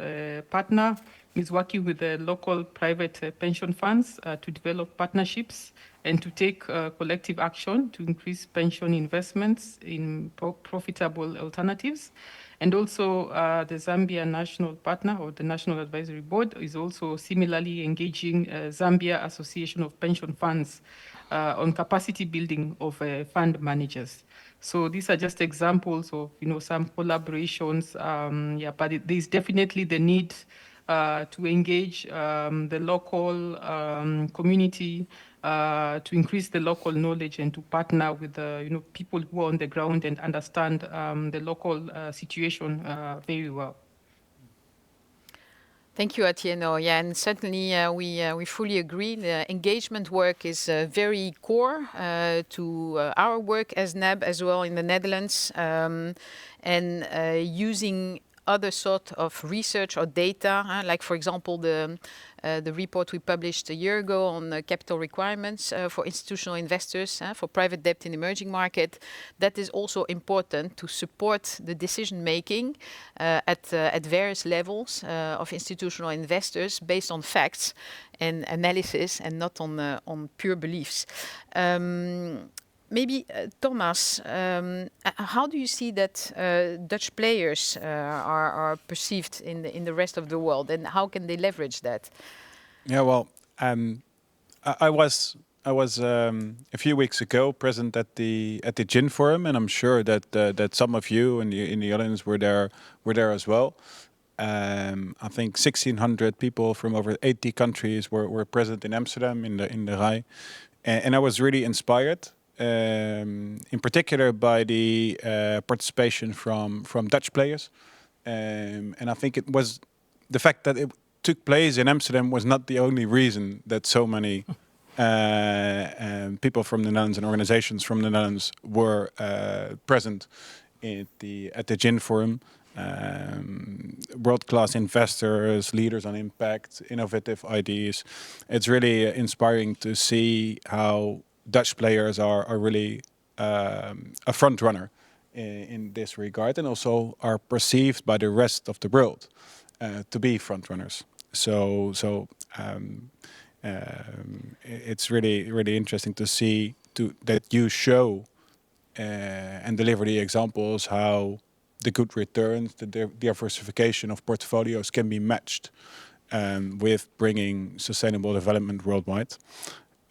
partner, is working with the local private pension funds to develop partnerships and to take collective action to increase pension investments in profitable alternatives. And also the Zambia National Partner, or the National Advisory Board, is also similarly engaging Zambia Association of Pension Funds on capacity building of fund managers. So these are just examples of some collaborations. But there's definitely the need to engage the local community, to increase the local knowledge and to partner with people who are on the ground and understand the local situation very well. Thank you, Atieno. Yeah, and certainly we fully agree. The engagement work is very core to our work as NAB as well in the Netherlands, and using other sort of research or data, like for example the report we published a year ago on capital requirements for institutional investors for private debt in emerging market. That is also important to support the decision making at various levels of institutional investors based on facts and analysis and not on pure beliefs. Maybe Thomas, how do you see that Dutch players are perceived in the rest of the world, and how can they leverage that? Yeah, well, I was a few weeks ago present at the GIN Forum, and I'm sure that some of you in the audience were there as well. I think 1,600 people from over 80 countries were present in Amsterdam in the RAI, and I was really inspired. In particular by the participation from Dutch players. And I think it was the fact that it took place in Amsterdam was not the only reason that so many people from the Netherlands and organizations from the Netherlands were present at the GIN Forum. World-class investors, leaders on impact, innovative ideas. It's really inspiring to see how Dutch players are really a front runner in this regard, and also are perceived by the rest of the world to be front runners. So it's really interesting to see that you show and deliver the examples how the good returns, the diversification of portfolios can be matched with bringing sustainable development worldwide.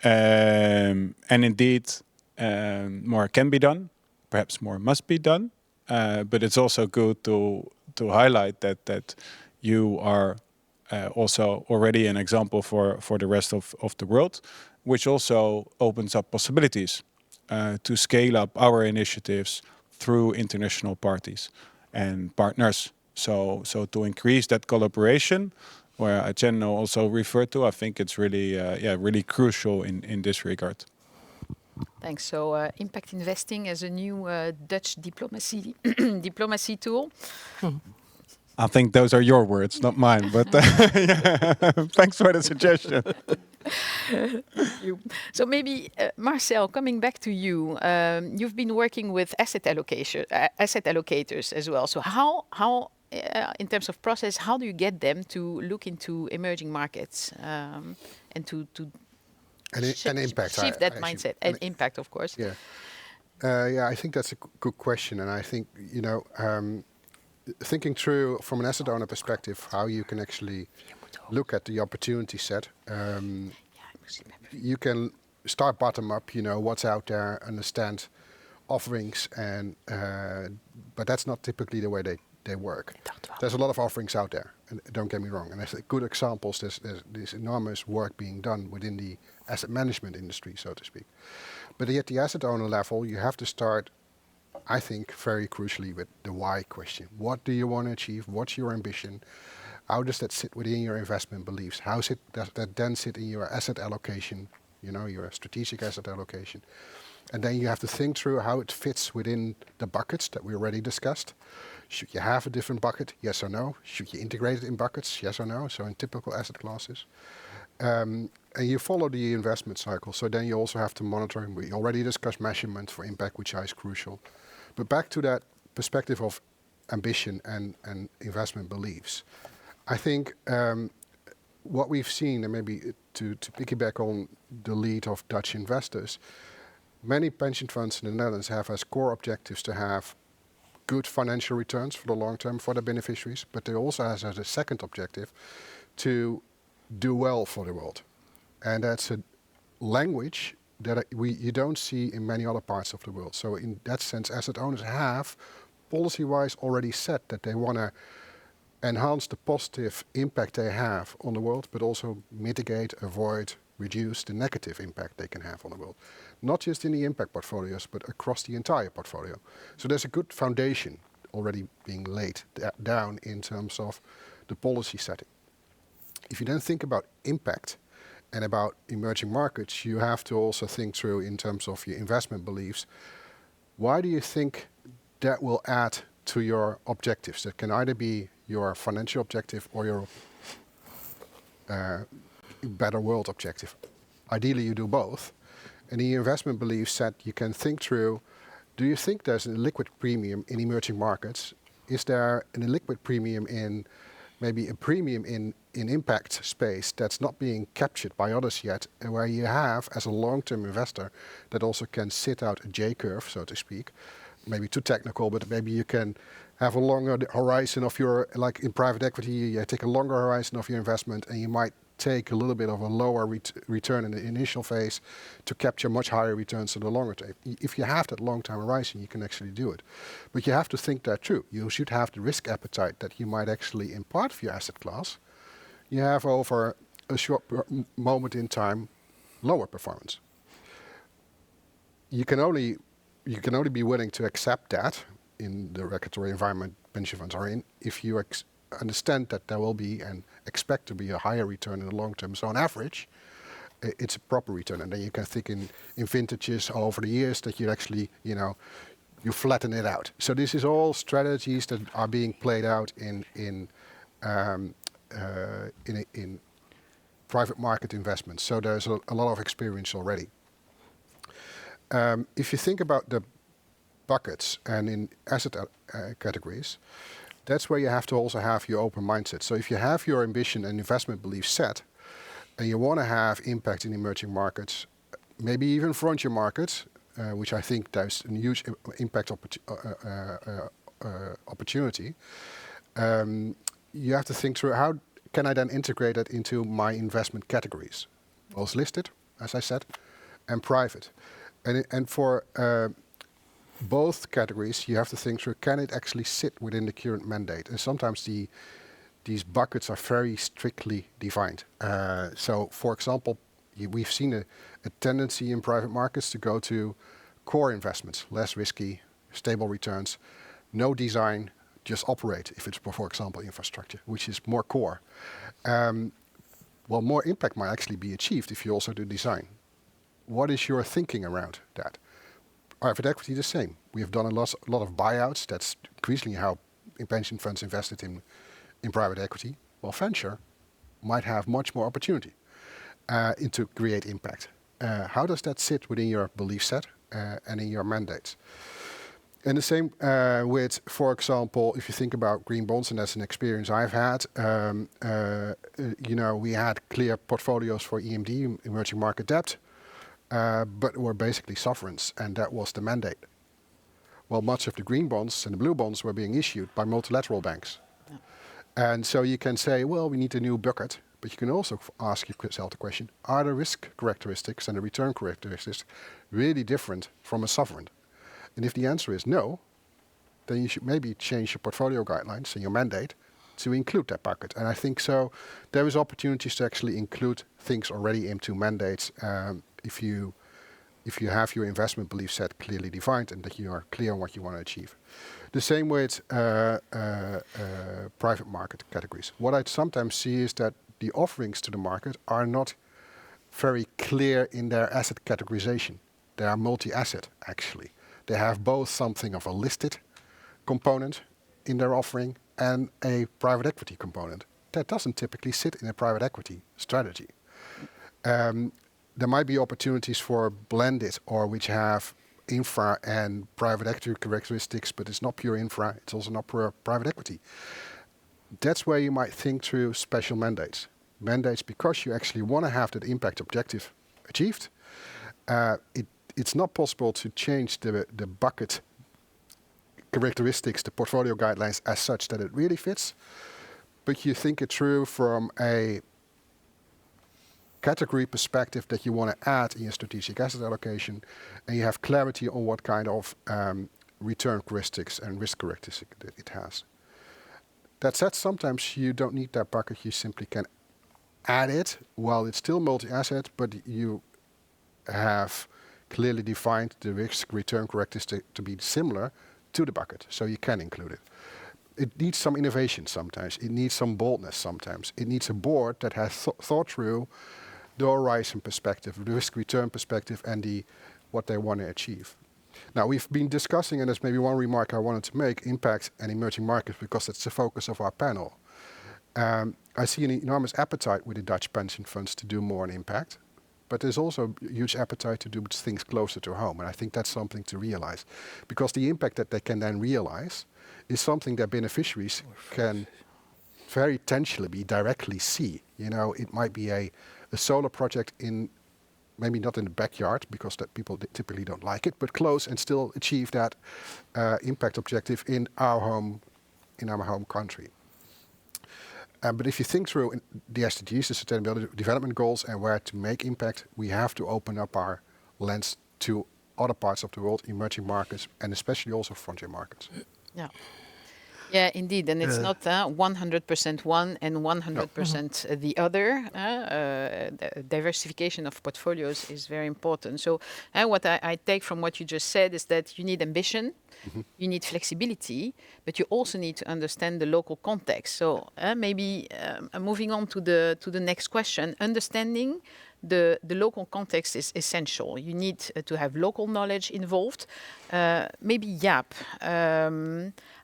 And indeed, more can be done. Perhaps more must be done. But it's also good to highlight that you are also already an example for the rest of the world, which also opens up possibilities to scale up our initiatives through international parties and partners. So to increase that collaboration, where Atieno also referred to, I think it's really, really crucial in this regard. Thanks. So impact investing as a new Dutch diplomacy tool. I think those are your words, not mine. But thanks for the suggestion. So maybe Marcel, coming back to you, you've been working with asset allocators as well. So how in terms of process, how do you get them to look into emerging markets and to impact, shift that mindset and impact, of course? Yeah, I think that's a good question, and I think thinking through from an asset owner perspective how you can actually look at the opportunity set. You can start bottom up, what's out there, understand offerings, and but that's not typically the way they work. There's a lot of offerings out there, and don't get me wrong. And there's good examples. There's enormous work being done within the asset management industry, so to speak. But at the asset owner level, you have to start, I think, very crucially with the why question. What do you want to achieve? What's your ambition? How does that sit within your investment beliefs? How does that then sit in your asset allocation, your strategic asset allocation? And then you have to think through how it fits within the buckets that we already discussed. Should you have a different bucket? Yes or no? Should you integrate it in buckets? Yes or no? So in typical asset classes. and you follow the investment cycle. So then you also have to monitor, and we already discussed measurement for impact, which is crucial. But back to that perspective of ambition and investment beliefs. I think what we've seen, and maybe to piggyback on the lead of Dutch investors, many pension funds in the Netherlands have as core objectives to have good financial returns for the long term for the beneficiaries, but they also has as a second objective to do well for the world. And that's a language that you don't see in many other parts of the world. So in that sense, asset owners have policy-wise already said that they want to enhance the positive impact they have on the world, but also mitigate, avoid, reduce the negative impact they can have on the world. Not just in the impact portfolios, but across the entire portfolio. So there's a good foundation already being laid down in terms of the policy setting. If you then think about impact and about emerging markets, you have to also think through in terms of your investment beliefs. Why do you think that will add to your objectives? That can either be your financial objective or your better world objective. Ideally, you do both. And the investment belief set, you can think through, do you think there's a liquid premium in emerging markets? Is there a liquid premium in maybe a premium in impact space that's not being captured by others yet, and where you have, as a long-term investor, that also can sit out a J-curve, so to speak, maybe too technical, but maybe you can have a longer horizon of your, like in private equity, you take a longer horizon of your investment, and you might take a little bit of a lower return in the initial phase to capture much higher returns in the longer term. If you have that long-term horizon, you can actually do it. But you have to think that through. You should have the risk appetite that you might actually, in part of your asset class, you have over a short moment in time lower performance. You can only be willing to accept that in the regulatory environment pension funds are in if you understand that there will be and expect to be a higher return in the long term. So on average, it's a proper return. And then you can think in vintages over the years that you actually, you flatten it out. So this is all strategies that are being played out in private market investments. So there's a lot of experience already. If you think about the buckets and in asset categories, that's where you have to also have your open mindset. So if you have your ambition and investment belief set, and you want to have impact in emerging markets, maybe even frontier markets, which I think there's a huge impact opportunity, you have to think through how can I then integrate that into my investment categories, both listed, as I said, and private. And for both categories, you have to think through, can it actually sit within the current mandate? And sometimes these buckets are very strictly defined. So, for example, we've seen a tendency in private markets to go to core investments, less risky, stable returns, no design, just operate, if it's, for example, infrastructure, which is more core. Well, more impact might actually be achieved if you also do design. What is your thinking around that? Private equity, the same. We have done a lot of buyouts. That's increasingly how pension funds invested in private equity. Well, venture might have much more opportunity to create impact. How does that sit within your belief set and in your mandates? And the same with, for example, if you think about green bonds, and that's an experience I've had, we had clear portfolios for EMD, emerging market debt, but were basically sovereigns, and that was the mandate. Well, much of the green bonds and the blue bonds were being issued by multilateral banks. Yeah. And so you can say, well, we need a new bucket, but you can also ask yourself the question, are the risk characteristics and the return characteristics really different from a sovereign? And if the answer is no, then you should maybe change your portfolio guidelines and your mandate to include that bucket. And I think so there is opportunities to actually include things already into mandates if you have your investment belief set clearly defined and that you are clear on what you want to achieve. The same with private market categories. What I sometimes see is that the offerings to the market are not very clear in their asset categorization. They are multi-asset, actually. They have both something of a listed component in their offering and a private equity component. That doesn't typically sit in a private equity strategy. There might be opportunities for blended or which have infra and private equity characteristics, but it's not pure infra, it's also not pure private equity. That's where you might think through special mandates. Mandates because you actually want to have that impact objective achieved. It's not possible to change the bucket characteristics, the portfolio guidelines as such that it really fits, but you think it through from a category perspective that you want to add in your strategic asset allocation, and you have clarity on what kind of return characteristics and risk characteristics that it has. That said, sometimes you don't need that bucket, you simply can add it while it's still multi-asset, but you have clearly defined the risk return characteristic to be similar to the bucket, so you can include it. It needs some innovation sometimes, it needs some boldness sometimes, it needs a board that has thought through the horizon perspective, the risk return perspective, and what they want to achieve. Now, we've been discussing, and there's maybe one remark I wanted to make, impact and emerging markets, because it's the focus of our panel. I see an enormous appetite with the Dutch pension funds to do more on impact, but there's also a huge appetite to do things closer to home, and I think that's something to realize, because the impact that they can then realize is something that beneficiaries can very tangibly directly see. You know, it might be a solar project in, maybe not in the backyard, because that people typically don't like it, but close and still achieve that impact objective in our home country. But if you think through the SDGs, the Sustainable Development Goals, and where to make impact, we have to open up our lens to other parts of the world, emerging markets, and especially also frontier markets. Yeah. Yeah, indeed, and it's not 100% one and 100% the other. The diversification of portfolios is very important. So what I take from what you just said is that you need ambition, you need flexibility, but you also need to understand the local context. So maybe moving on to the next question, understanding the local context is essential. You need to have local knowledge involved. Maybe Jaap,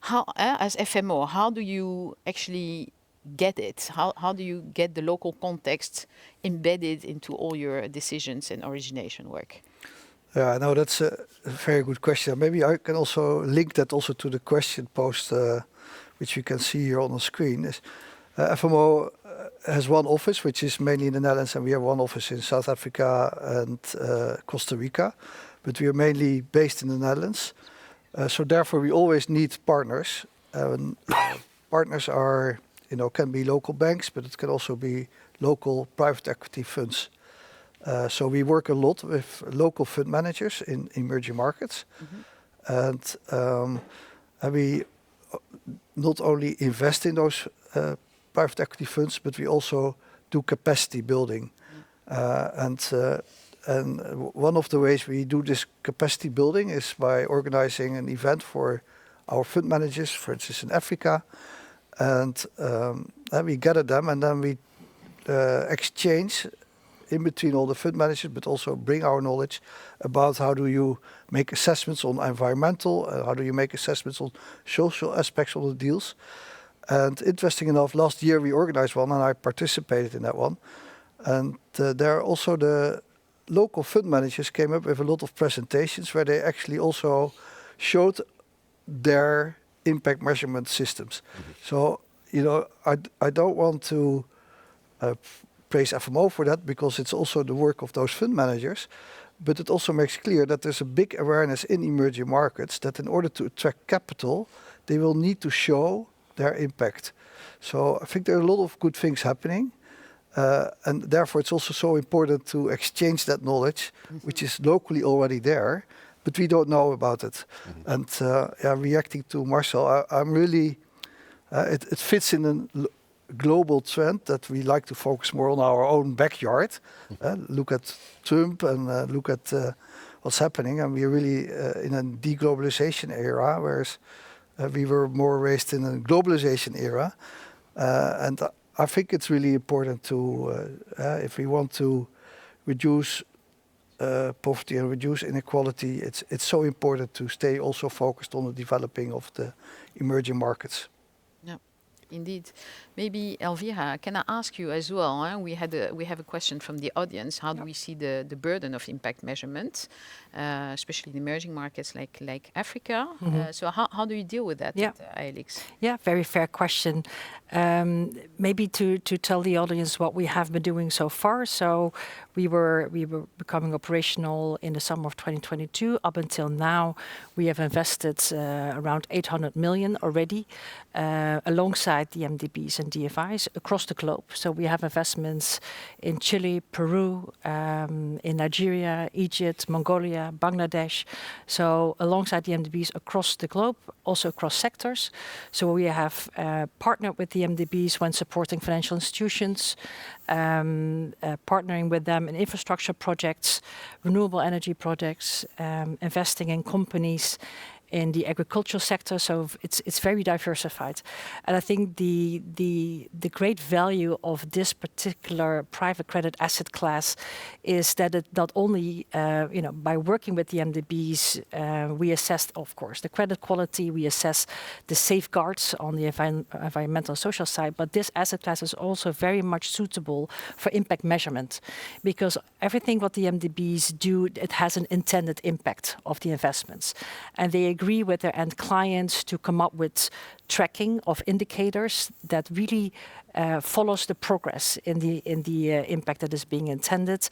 how, as FMO, how do you actually get it? How do you get the local context embedded into all your decisions and origination work? Yeah, no, that's a very good question. Maybe I can also link that also to the question posed, which you can see here on the screen. Is, FMO has one office, which is mainly in the Netherlands, and we have one office in South Africa and Costa Rica, but we are mainly based in the Netherlands. So therefore, we always need partners. Partners are, can be local banks, but it can also be local private equity funds. So we work a lot with local fund managers in emerging markets, and we not only invest in those private equity funds, but we also do capacity building. And one of the ways we do this capacity building is by organizing an event for our fund managers, for instance, in Africa. And we gather them, and then we exchange in between all the fund managers, but also bring our knowledge about how do you make assessments on environmental, how do you make assessments on social aspects of the deals. And interesting enough, last year we organized one, and I participated in that one. And there also the local fund managers came up with a lot of presentations where they actually also showed their impact measurement systems. So, I don't want to praise FMO for that, because it's also the work of those fund managers, but it also makes clear that there's a big awareness in emerging markets that in order to attract capital, they will need to show their impact. So I think there are a lot of good things happening, and therefore it's also so important to exchange that knowledge, which is locally already there, but we don't know about it. And reacting to Marcel, I'm really, it fits in a global trend that we like to focus more on our own backyard, look at Trump and look at what's happening, and we're really in a deglobalization era, whereas we were more raised in a globalization era. And I think it's really important to, if we want to reduce poverty and reduce inequality, it's so important to stay also focused on the developing of the emerging markets. Yeah, indeed. Maybe Elvira, can I ask you as well? We have a question from the audience. How do we see the burden of impact measurement, especially in emerging markets like Africa? So how do you deal with that at ILX? Yeah, very fair question. Maybe to tell the audience what we have been doing so far. So we were becoming operational in the summer of 2022. Up until now, we have invested around 800 million already, alongside the MDBs and DFIs across the globe. So we have investments in Chile, Peru, in Nigeria, Egypt, Mongolia, Bangladesh. So alongside the MDBs across the globe, also across sectors. So we have partnered with the MDBs when supporting financial institutions, partnering with them in infrastructure projects, renewable energy projects, investing in companies in the agricultural sector, so it's very diversified. And I think the great value of this particular private credit asset class is that it not only, by working with the MDBs, we assess, of course, the credit quality, we assess the safeguards on the environmental social side, but this asset class is also very much suitable for impact measurement, because everything what the MDBs do, it has an intended impact of the investments. And they agree with their end clients to come up with tracking of indicators that really follows the progress in the impact that is being intended.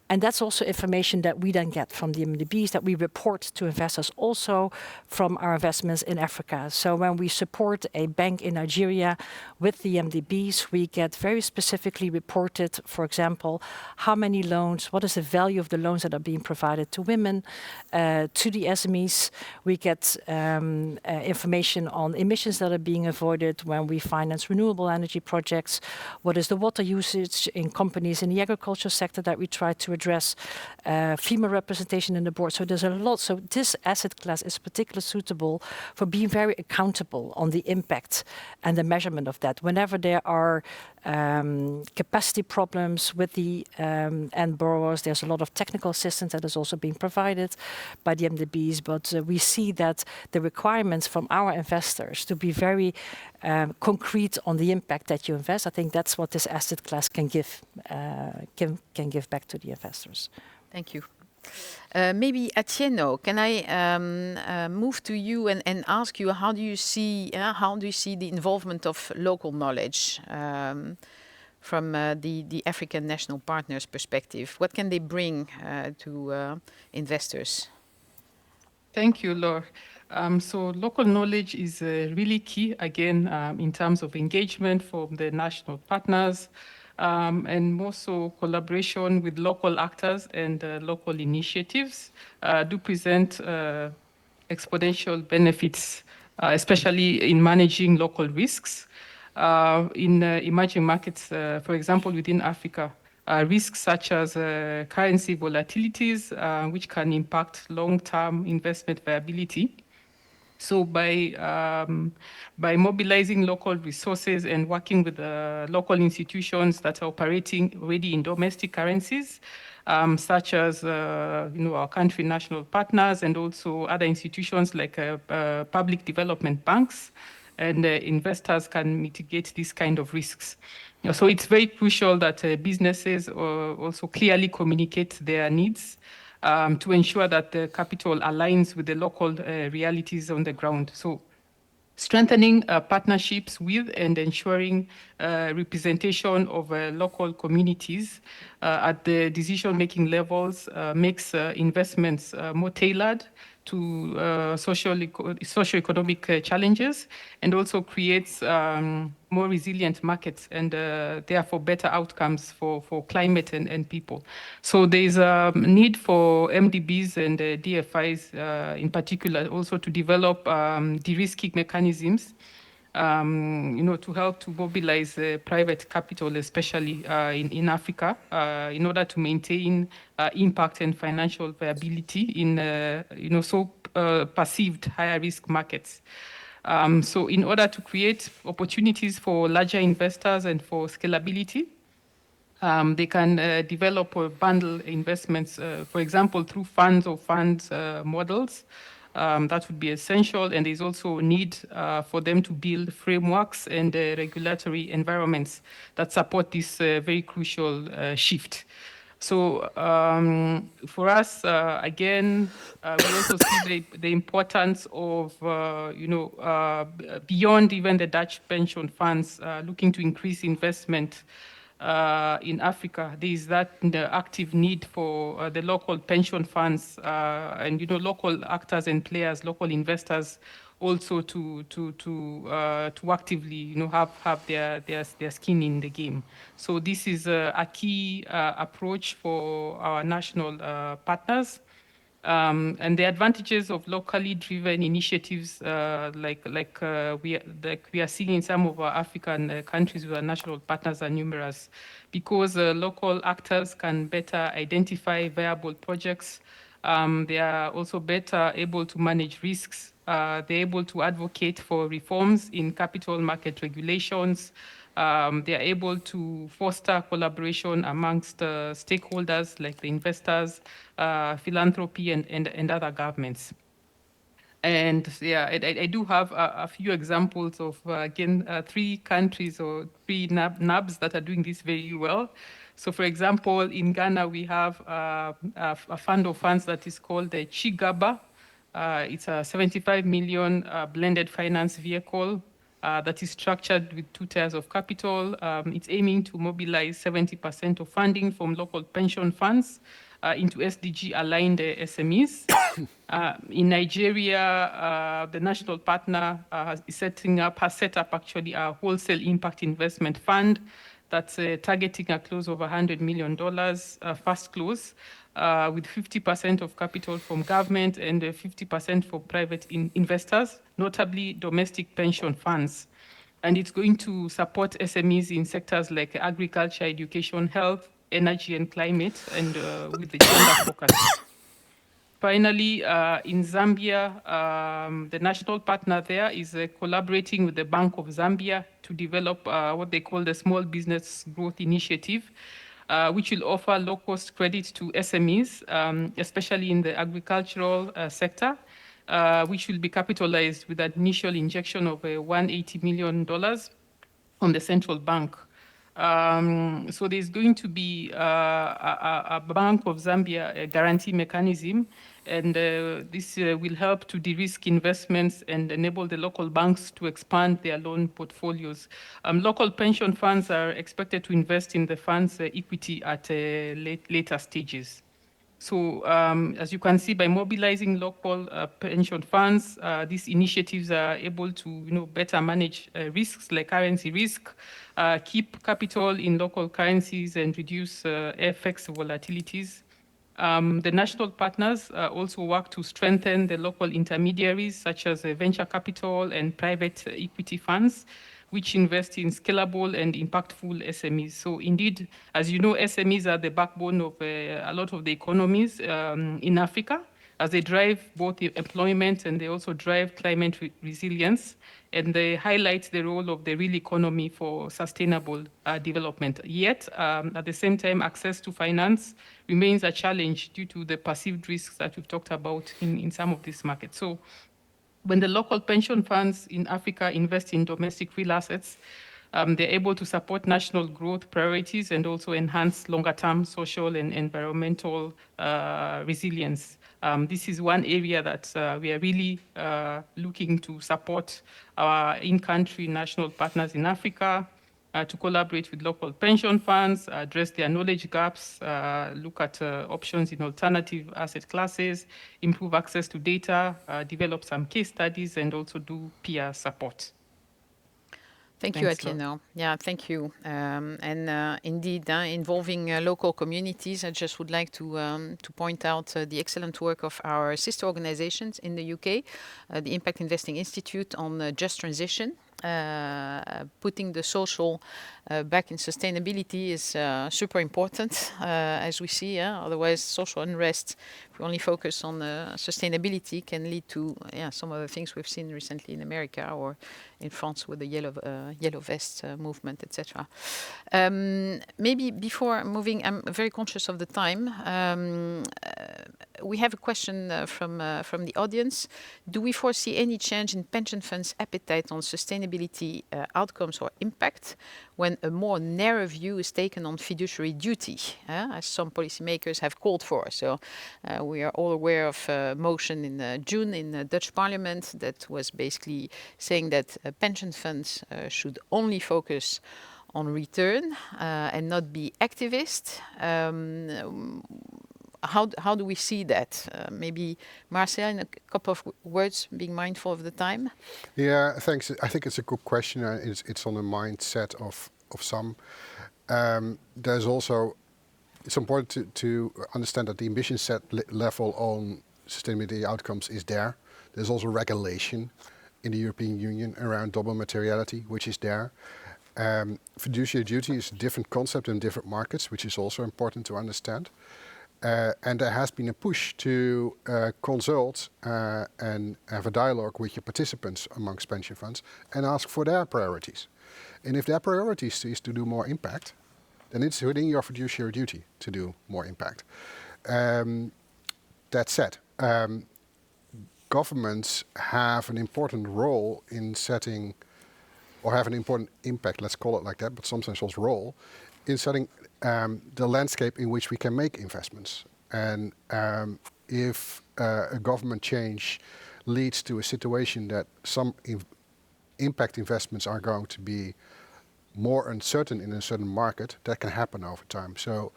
And that's also information that we then get from the MDBs that we report to investors also from our investments in Africa. So when we support a bank in Nigeria with the MDBs, we get very specifically reported, for example, how many loans, what is the value of the loans that are being provided to women, to the SMEs. We get information on emissions that are being avoided when we finance renewable energy projects. What is the water usage in companies in the agriculture sector that we try to address, female representation in the board. So there's a lot. So this asset class is particularly suitable for being very accountable on the impact and the measurement of that. Whenever there are capacity problems with the end borrowers, there's a lot of technical assistance that is also being provided by the MDBs. But we see that the requirements from our investors to be very concrete on the impact that you invest, I think that's what this asset class can give back to the investors. Thank you. Maybe Atieno, can I move to you and ask you how do you see the involvement of local knowledge from the African national partners' perspective? What can they bring to investors? Thank you, Laure. So local knowledge is really key, again, in terms of engagement from the national partners, and more so collaboration with local actors and local initiatives do present exponential benefits, especially in managing local risks. In emerging markets, for example, within Africa, risks such as currency volatilities, which can impact long-term investment viability. So by mobilizing local resources and working with local institutions that are operating already in domestic currencies, such as our country national partners and also other institutions like public development banks, and investors can mitigate these kind of risks. So it's very crucial that businesses also clearly communicate their needs to ensure that the capital aligns with the local realities on the ground. So strengthening partnerships with and ensuring representation of local communities at the decision-making levels makes investments more tailored to socio-economic challenges, and also creates more resilient markets and therefore better outcomes for climate and people. So there's a need for MDBs and DFIs in particular also to develop de-risking mechanisms to help to mobilize private capital, especially in Africa, in order to maintain impact and financial viability in perceived higher risk markets. So in order to create opportunities for larger investors and for scalability, they can develop or bundle investments, for example, through funds or funds models, That would be essential, and there's also a need for them to build frameworks and regulatory environments that support this very crucial shift. So for us, again, we also see the importance of, beyond even the Dutch pension funds looking to increase investment in Africa. There is that active need for the local pension funds and local actors and players, local investors, also to actively have their skin in the game. So this is a key approach for our national partners. And the advantages of locally driven initiatives like we are seeing in some of our African countries with our national partners are numerous, because local actors can better identify viable projects. They are also better able to manage risks. They're able to advocate for reforms in capital market regulations. They are able to foster collaboration amongst stakeholders like the investors, philanthropy, and other governments. And yeah, I do have a few examples of, again, 3 countries or 3 NABs that are doing this very well. So for example, in Ghana, we have a fund of funds that is called the Chigaba. It's a 75 million blended finance vehicle that is structured with 2 tiers of capital. It's aiming to mobilize 70% of funding from local pension funds into SDG-aligned SMEs. In Nigeria, the national partner has set up actually a wholesale impact investment fund that's targeting a close of $100 million fast close, with 50% of capital from government and 50% for private investors, notably domestic pension funds. And it's going to support SMEs in sectors like agriculture, education, health, energy, and climate, and with the gender focus. Finally, in Zambia, the national partner there is collaborating with the Bank of Zambia to develop what they call the Small Business Growth Initiative, which will offer low-cost credit to SMEs, especially in the agricultural sector, which will be capitalized with an initial injection of $180 million from the central bank. So there's going to be a Bank of Zambia guarantee mechanism, and this will help to de-risk investments and enable the local banks to expand their loan portfolios. Local pension funds are expected to invest in the fund's equity at later stages. So as you can see, by mobilizing local pension funds, these initiatives are able to better manage risks like currency risk, keep capital in local currencies, and reduce FX volatilities. The national partners also work to strengthen the local intermediaries, such as venture capital and private equity funds, which invest in scalable and impactful SMEs. So indeed, as you know, SMEs are the backbone of a lot of the economies in Africa, as they drive both the employment and they also drive climate resilience, and they highlight the role of the real economy for sustainable development. Yet, at the same time, access to finance remains a challenge due to the perceived risks that we've talked about in some of these markets. So when the local pension funds in Africa invest in domestic real assets, they're able to support national growth priorities and also enhance longer-term social and environmental resilience. This is one area that we are really looking to support our in-country national partners in Africa, to collaborate with local pension funds, address their knowledge gaps, look at options in alternative asset classes, improve access to data, develop some case studies, and also do peer support. Thank you, Thanks, Laura. Atieno. Yeah, thank you. Indeed, involving local communities, I just would like to point out the excellent work of our sister organizations in the UK, the Impact Investing Institute on Just Transition, putting the social back in sustainability is super important, as we see. Otherwise, social unrest, if we only focus on sustainability, can lead to some of the things we've seen recently in America or in France with the yellow vest movement, etc. Maybe before moving, I'm very conscious of the time. We have a question from the audience. Do we foresee any change in pension funds' appetite on sustainability outcomes or impact when a more narrow view is taken on fiduciary duty, as some policymakers have called for? So we are all aware of a motion in June in the Dutch Parliament that was basically saying that pension funds should only focus on return and not be activist. How do we see that? Maybe Marcel, in a couple of words, being mindful of the time. Yeah, thanks. I think it's a good question. It's on the mindset of some. There's also, it's important to understand that the ambition set level on sustainability outcomes is there. There's also regulation in the European Union around double materiality, which is there. Fiduciary duty is a different concept in different markets, which is also important to understand. And there has been a push to consult and have a dialogue with your participants amongst pension funds and ask for their priorities. And if their priorities is to do more impact, then it's within your fiduciary duty to do more impact. That said, governments have an important role in setting, or have an important impact, let's call it like that, but sometimes also role, in setting the landscape in which we can make investments. And if a government change leads to a situation that some impact investments are going to be more uncertain in a certain market, that can happen over time. So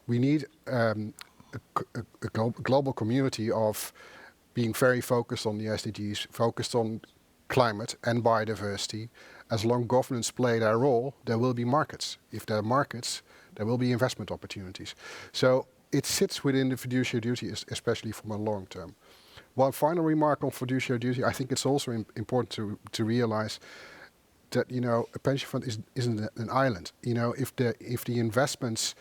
we need a global community of being very focused on the SDGs, focused on climate and biodiversity. As long as governments play their role, there will be markets. If there are markets, there will be investment opportunities. So it sits within the fiduciary duty, especially from a long term. One final remark on fiduciary duty, I think it's also important to realize that, you know, a pension fund isn't an island. You know, if the investments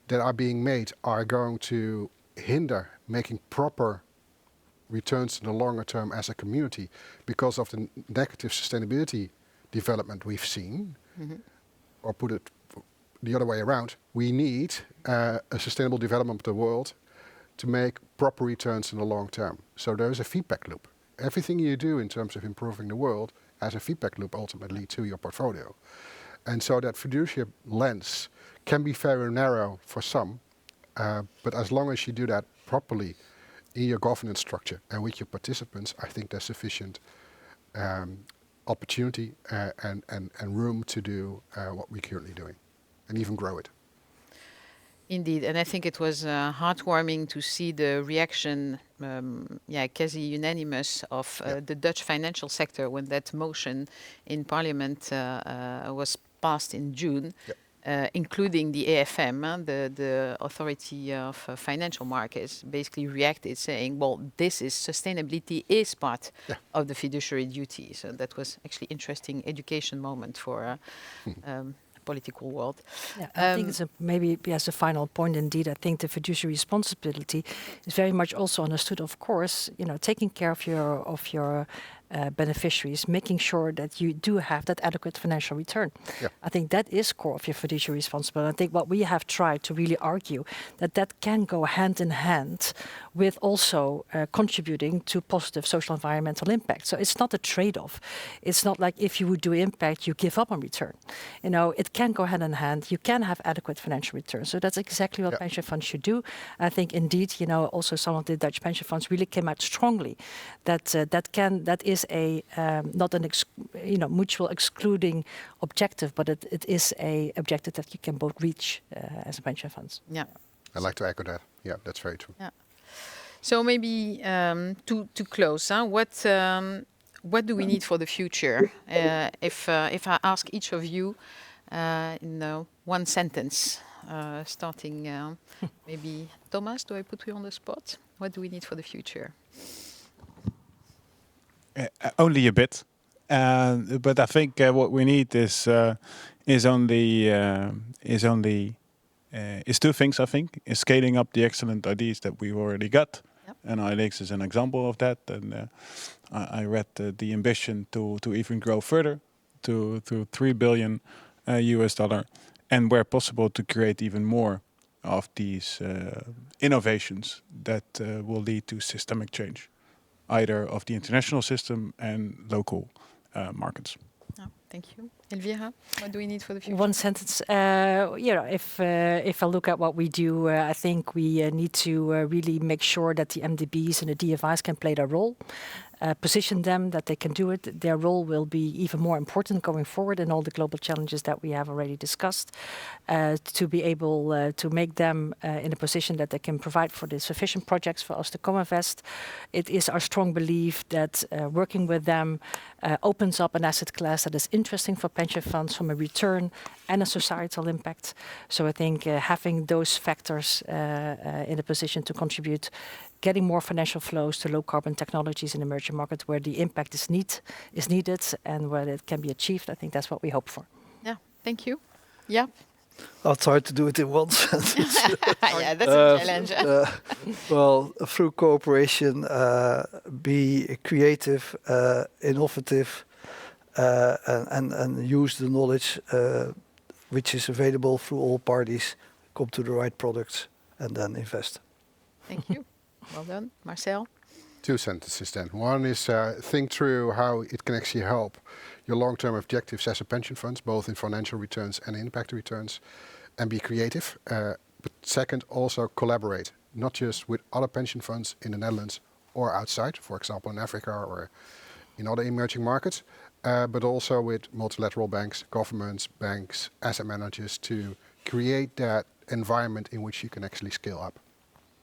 that are being made are going to hinder making proper returns in the longer term as a community because of the negative sustainability development we've seen, or put it the other way around, we need a sustainable development of the world to make proper returns in the long term. So there is a feedback loop. Everything you do in terms of improving the world has a feedback loop ultimately to your portfolio. And so that fiduciary lens can be very narrow for some, but as long as you do that properly in your governance structure and with your participants, I think there's sufficient opportunity and room to do what we're currently doing and even grow it. Indeed, and I think it was heartwarming to see the reaction, quasi unanimous of the Dutch financial sector when that motion in Parliament was passed in June, including the AFM, the Authority of Financial Markets, basically reacted saying, well, sustainability is part of the fiduciary duty. So that was actually interesting education moment for political world. Yeah, I think it's maybe as a final point, indeed, I think the fiduciary responsibility is very much also understood, of course, you know, taking care of your beneficiaries, making sure that you do have that adequate financial return. Yeah. I think that is core of your fiduciary responsibility. I think what we have tried to really argue that can go hand in hand with also contributing to positive social environmental impact. So it's not a trade-off. It's not like if you would do impact, you give up on return. You know, it can go hand in hand. You can have adequate financial return. So that's exactly what pension funds should do. I think indeed, you know, also some of the Dutch pension funds really came out strongly that that is a not an mutual excluding objective, but it is a objective that you can both reach as a pension funds. Yeah, I'd like to echo that. Yeah, that's very true. Yeah. So maybe to close, what do we need for the future? If I ask each of you in one sentence, starting maybe Thomas, do I put you on the spot? What do we need for the future? Only a bit. But I think what we need is two things. I think is scaling up the excellent ideas that we've already got, and ILX is an example of that. And I read the ambition to even grow further to $3 billion US dollar, and where possible to create even more of these innovations that will lead to systemic change, either of the international system and local markets. Oh, thank you. Elvira, what do we need for the future? One sentence. If I look at what we do, I think we need to really make sure that the MDBs and the DFIs can play their role. Position them that they can do it. Their role will be even more important going forward in all the global challenges that we have already discussed. To be able to make them in a position that they can provide for the sufficient projects for us to co-invest. It is our strong belief that working with them opens up an asset class that is interesting for pension funds from a return and a societal impact. So I think having those factors in a position to contribute, getting more financial flows to low carbon technologies in emerging markets where the impact is needed and where it can be achieved. I think that's what we hope for. Yeah, thank you. Yeah. I'll try to do it in one sentence. Yeah, that's a challenge. Well, through cooperation, be creative, innovative, and use the knowledge which is available through all parties, come to the right products, and then invest. Thank you. Well done. Marcel? 2 sentences then. One is think through how it can actually help your long-term objectives as a pension fund, both in financial returns and impact returns, and be creative. But second, also collaborate, not just with other pension funds in the Netherlands or outside, for example, in Africa or in other emerging markets, but also with multilateral banks, governments, banks, asset managers to create that environment in which you can actually scale up.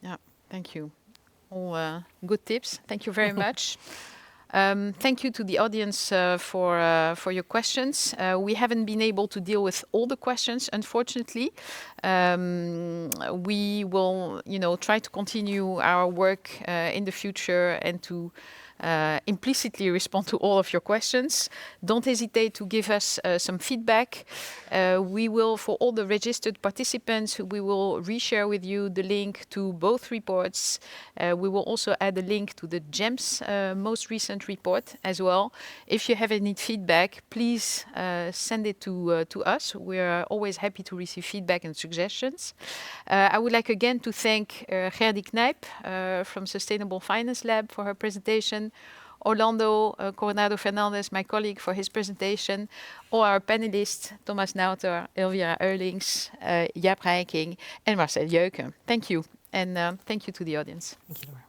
Yeah, thank you. All good tips. Thank you very much. Thank you to the audience for your questions. We haven't been able to deal with all the questions, unfortunately. We will, try to continue our work in the future and to implicitly respond to all of your questions. Don't hesitate to give us some feedback. We will, for all the registered participants, we will reshare with you the link to both reports. We will also add a link to the GEMS most recent report as well. If you have any feedback, please send it to us. We're always happy to receive feedback and suggestions. I would like again to thank Gerdy Knijp from Sustainable Finance Lab for her presentation, Orlando Coronado Fernandez, my colleague, for his presentation, all our panelists, Thomas Nauter, Elvira Eurlings, Jaap Rijking, and Marcel Jeuken. Thank you, and thank you to the audience. Thank you, Laura.